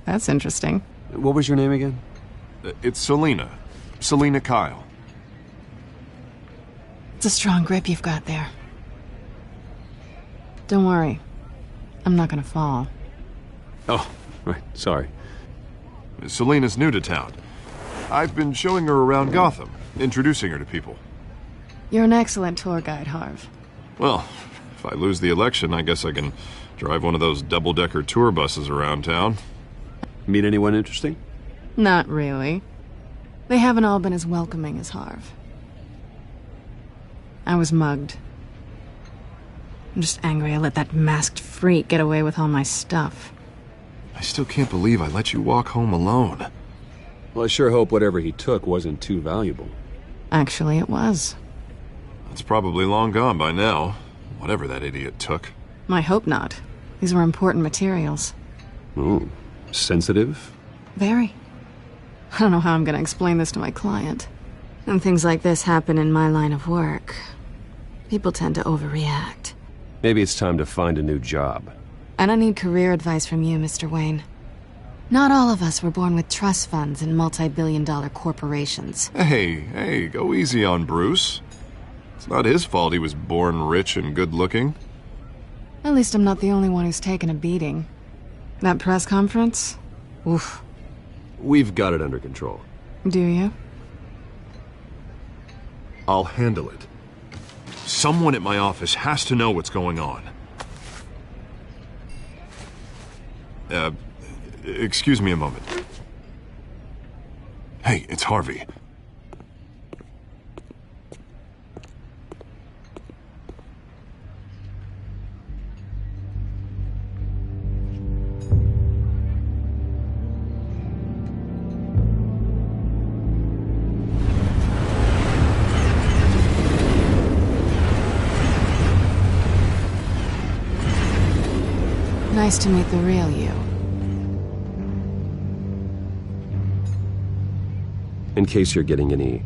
That's interesting. What was your name again? It's Selina. Selina Kyle. It's a strong grip you've got there. Don't worry. I'm not gonna fall. Oh, right. Sorry. Selina's new to town. I've been showing her around Gotham, introducing her to people. You're an excellent tour guide, Harv. Well, if I lose the election, I guess I can drive one of those double-decker tour buses around town. Meet anyone interesting? Not really. They haven't all been as welcoming as Harv. I was mugged. I'm just angry I let that masked freak get away with all my stuff. I still can't believe I let you walk home alone. Well, I sure hope whatever he took wasn't too valuable. Actually, it was. It's probably long gone by now, whatever that idiot took. I hope not. These were important materials. Ooh, sensitive? Very. I don't know how I'm gonna explain this to my client. When things like this happen in my line of work, people tend to overreact. Maybe it's time to find a new job. I don't need career advice from you, Mr. Wayne. Not all of us were born with trust funds and multi-billion-dollar corporations. Hey, go easy on Bruce. It's not his fault he was born rich and good-looking. At least I'm not the only one who's taken a beating. That press conference? Oof. We've got it under control. Do you? I'll handle it. Someone at my office has to know what's going on. Excuse me a moment. Hey, it's Harvey. Nice to meet the real you. In case you're getting any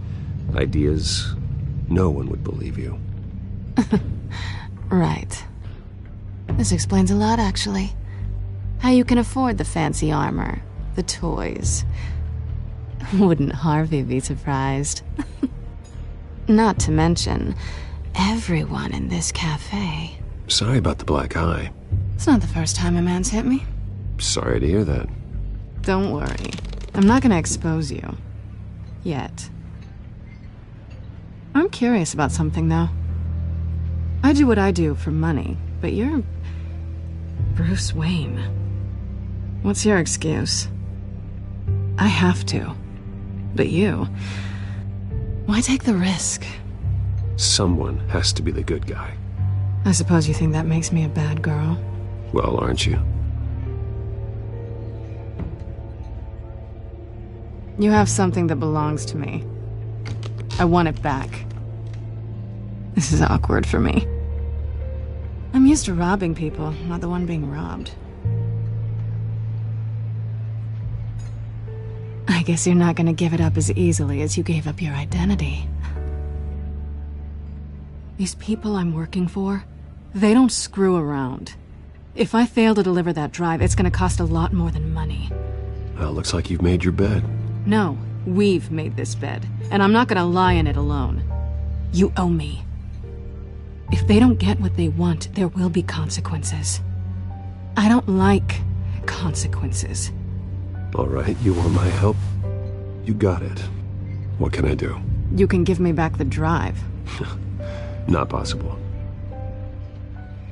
ideas, no one would believe you. Right. This explains a lot, actually. How you can afford the fancy armor, the toys. Wouldn't Harvey be surprised? Not to mention, everyone in this cafe. Sorry about the black eye. It's not the first time a man's hit me. Sorry to hear that. Don't worry. I'm not gonna expose you. Yet. I'm curious about something, though. I do what I do for money, but you're Bruce Wayne. What's your excuse? I have to. But you... why take the risk? Someone has to be the good guy. I suppose you think that makes me a bad girl. Well, aren't you? You have something that belongs to me. I want it back. This is awkward for me. I'm used to robbing people, not the one being robbed. I guess you're not gonna give it up as easily as you gave up your identity. These people I'm working for, they don't screw around. If I fail to deliver that drive, it's gonna cost a lot more than money. Well, looks like you've made your bed. No, we've made this bed, and I'm not gonna lie in it alone. You owe me. If they don't get what they want, there will be consequences. I don't like consequences. All right, you want my help? You got it. What can I do? You can give me back the drive. Not possible.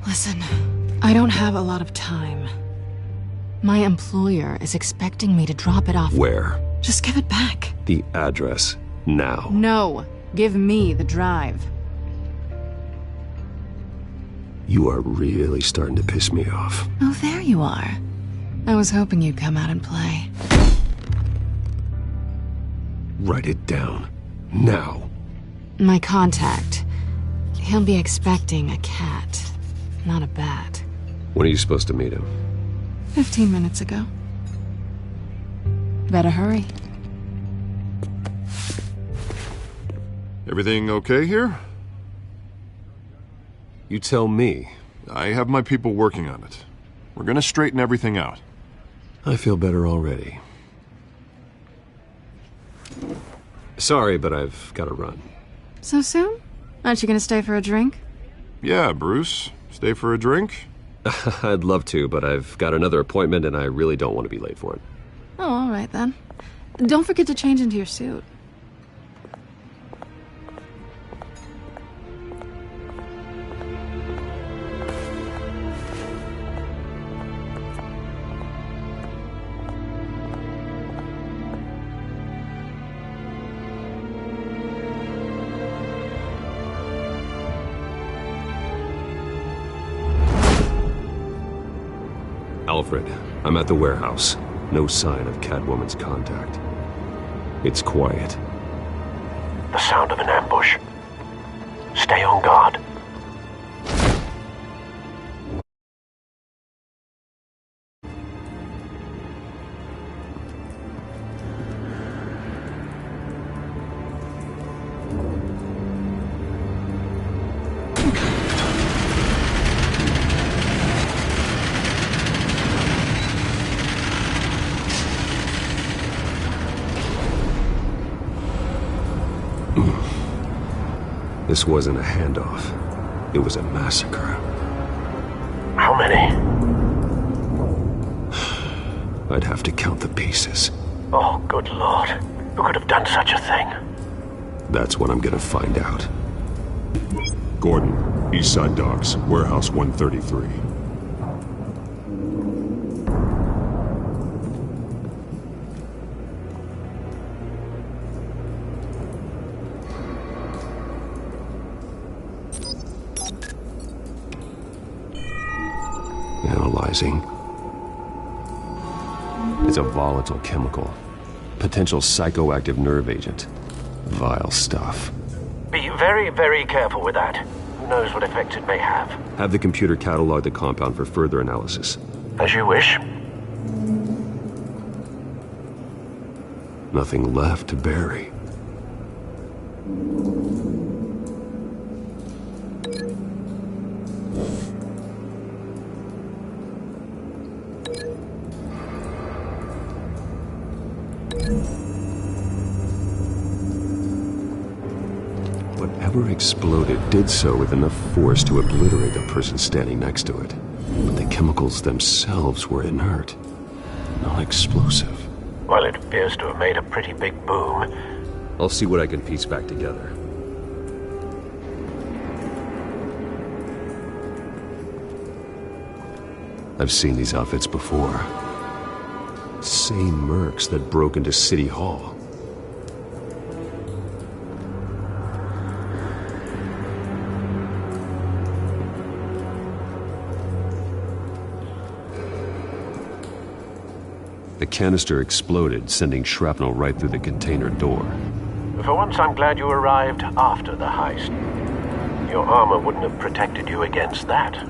Listen, I don't have a lot of time. My employer is expecting me to drop it off. Where? Just give it back. The address, now. No, give me the drive. You are really starting to piss me off. Oh, there you are. I was hoping you'd come out and play. Write it down. Now. My contact. He'll be expecting a cat, not a bat. When are you supposed to meet him? 15 minutes ago. Better hurry. Everything okay here? You tell me. I have my people working on it. We're gonna straighten everything out. I feel better already. Sorry, but I've got to run. So soon? Aren't you gonna stay for a drink? Yeah, Bruce. Stay for a drink? I'd love to, but I've got another appointment and I really don't want to be late for it. Oh, all right then. Don't forget to change into your suit. Alfred, I'm at the warehouse. No sign of Catwoman's contact. It's quiet. The sound of an ambush. Stay on guard. This wasn't a handoff. It was a massacre. How many? I'd have to count the pieces. Oh, good Lord. Who could have done such a thing? That's what I'm gonna find out. Gordon, Eastside Docks, Warehouse 133. Analyzing. It's a volatile chemical. Potential psychoactive nerve agent. Vile stuff. Be very, very careful with that. Who knows what effects it may have. Have the computer catalog the compound for further analysis. As you wish. Nothing left to bury. Whatever exploded did so with enough force to obliterate the person standing next to it. But the chemicals themselves were inert, non-explosive. Well, it appears to have made a pretty big boom. I'll see what I can piece back together. I've seen these outfits before. Same mercs that broke into City Hall. The canister exploded, sending shrapnel right through the container door. For once, I'm glad you arrived after the heist. Your armor wouldn't have protected you against that.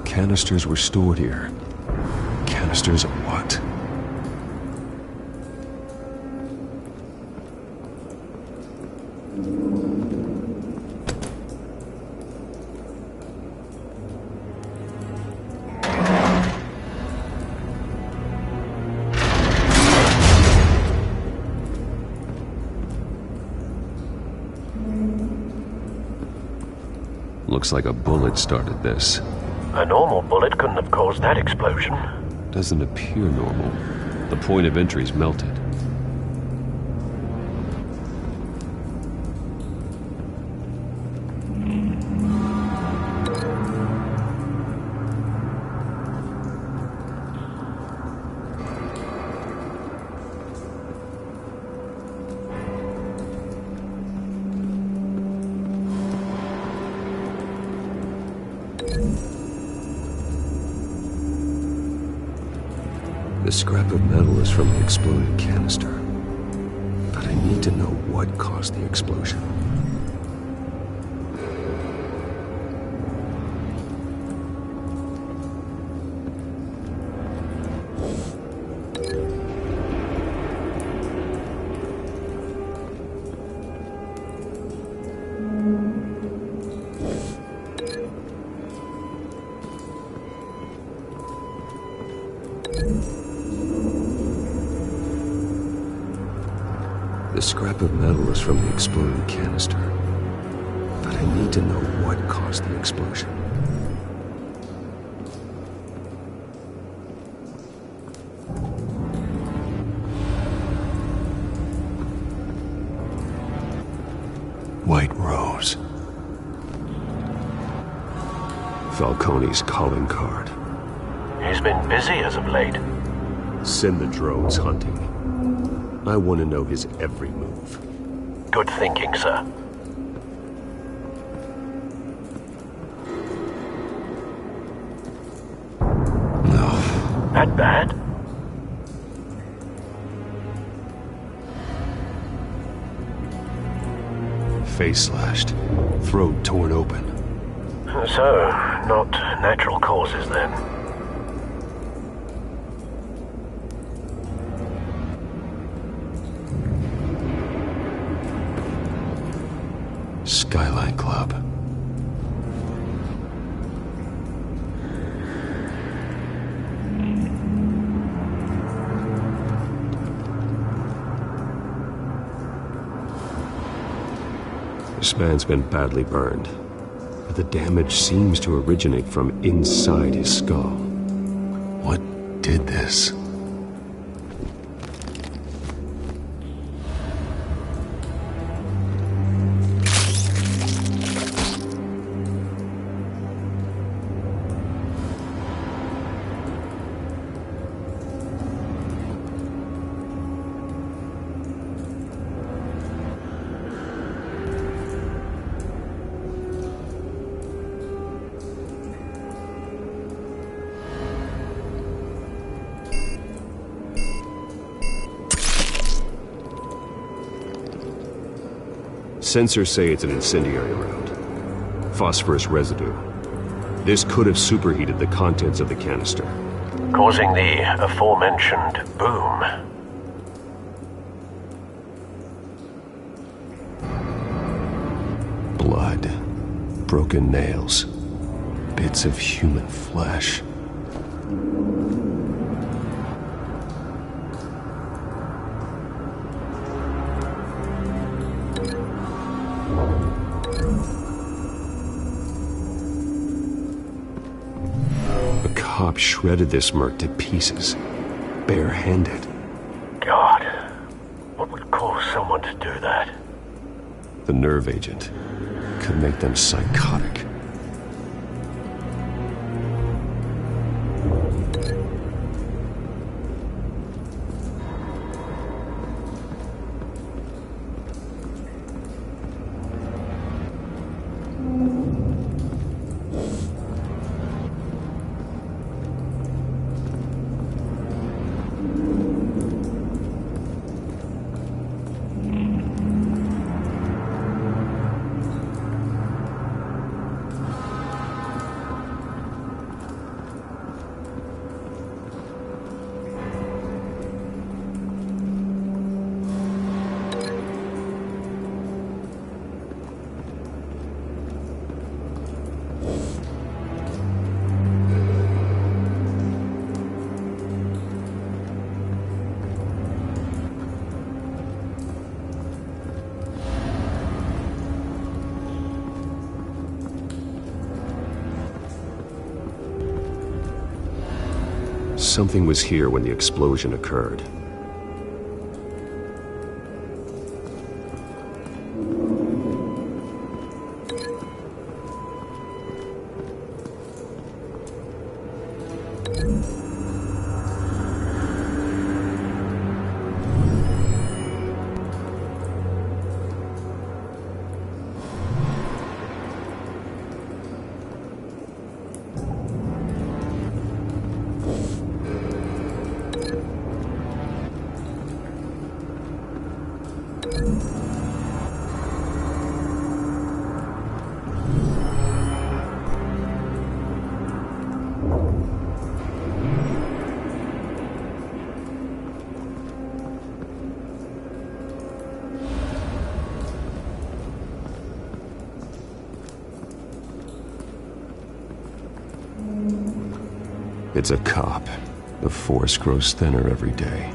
Canisters were stored here. Canisters of what? Looks like a bullet started this. A normal bullet couldn't have caused that explosion. Doesn't appear normal. The point of entry's melted. The scrap of metal is from the exploded canister. But I need to know what caused the explosion. The scrap of metal is from the exploded canister. But I need to know what caused the explosion. White Rose. Falcone's calling card. He's been busy as of late. Send the drones hunting. I want to know his every move. Good thinking, sir. No. That bad? Face slashed. Throat torn open. So, not natural causes then. Skyline Club. This man's been badly burned, but the damage seems to originate from inside his skull. What did this? Sensors say it's an incendiary round. Phosphorus residue. This could have superheated the contents of the canister, causing the aforementioned boom. Blood. Broken nails. Bits of human flesh. Cop shredded this merc to pieces, barehanded. God, what would cause someone to do that? The nerve agent could make them psychotic. Something was here when the explosion occurred. It's a cop. The force grows thinner every day.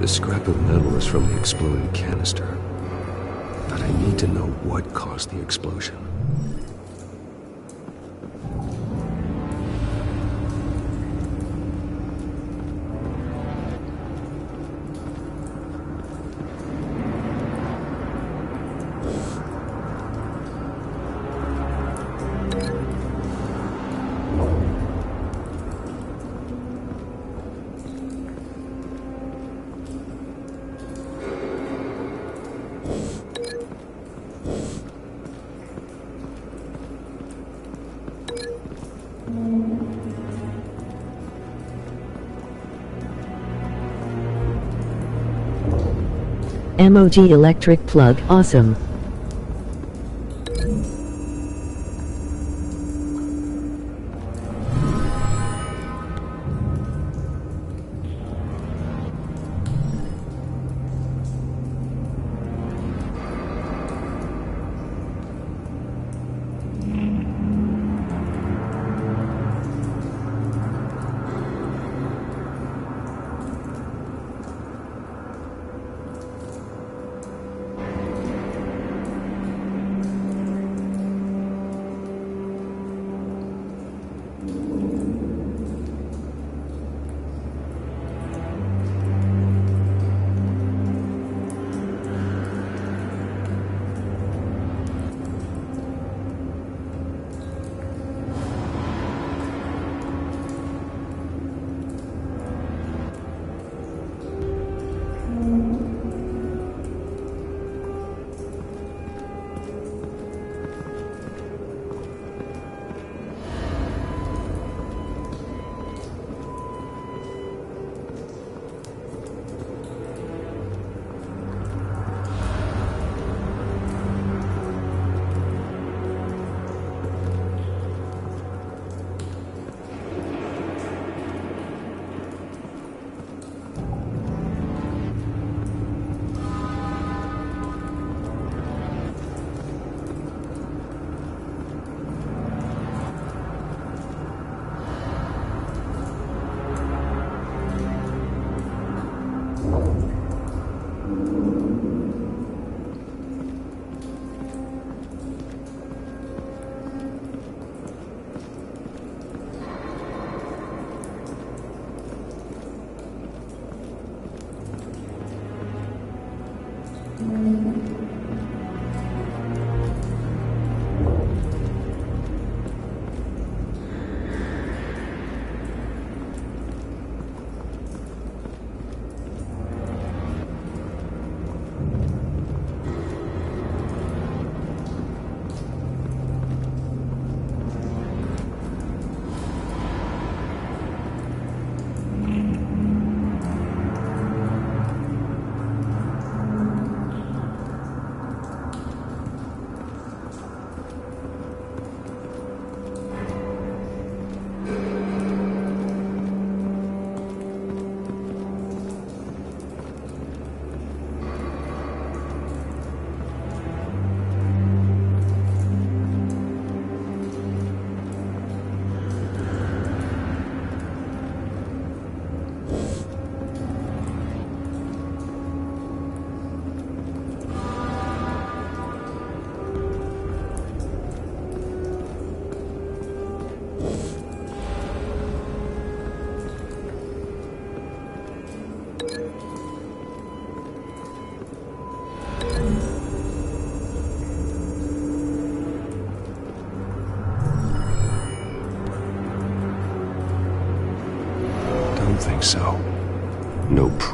The scrap of metal is from the exploded canister. But I need to know what caused the explosion. MOG electric plug, awesome.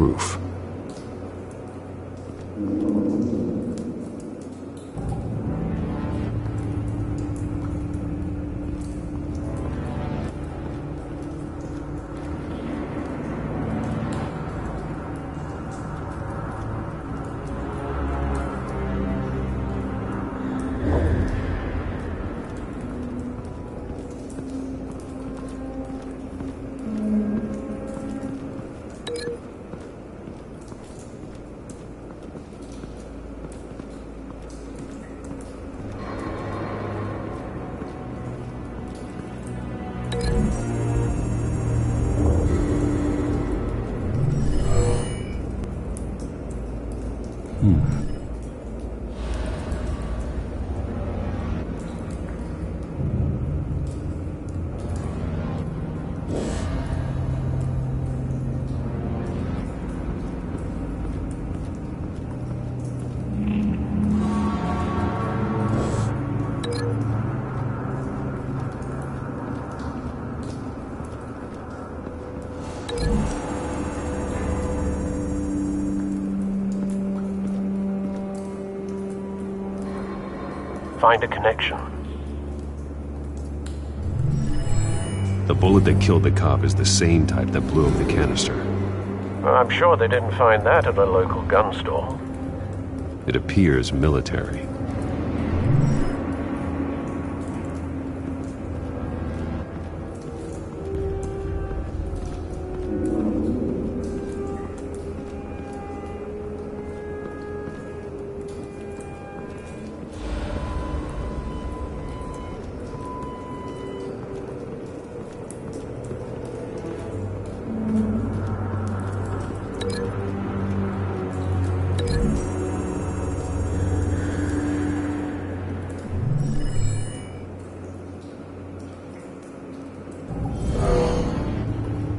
proof. Find a connection. The bullet that killed the cop is the same type that blew up the canister. Well, I'm sure they didn't find that at a local gun store. It appears military.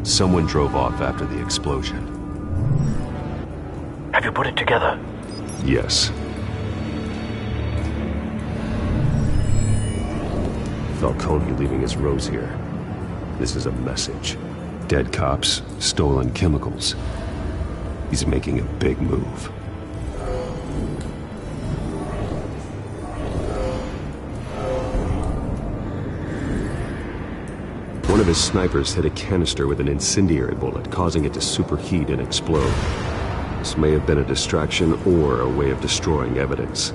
Someone drove off after the explosion. Have you put it together? Yes. Falcone leaving his rose here. This is a message. Dead cops, stolen chemicals. He's making a big move. One of his snipers hit a canister with an incendiary bullet, causing it to superheat and explode. This may have been a distraction or a way of destroying evidence.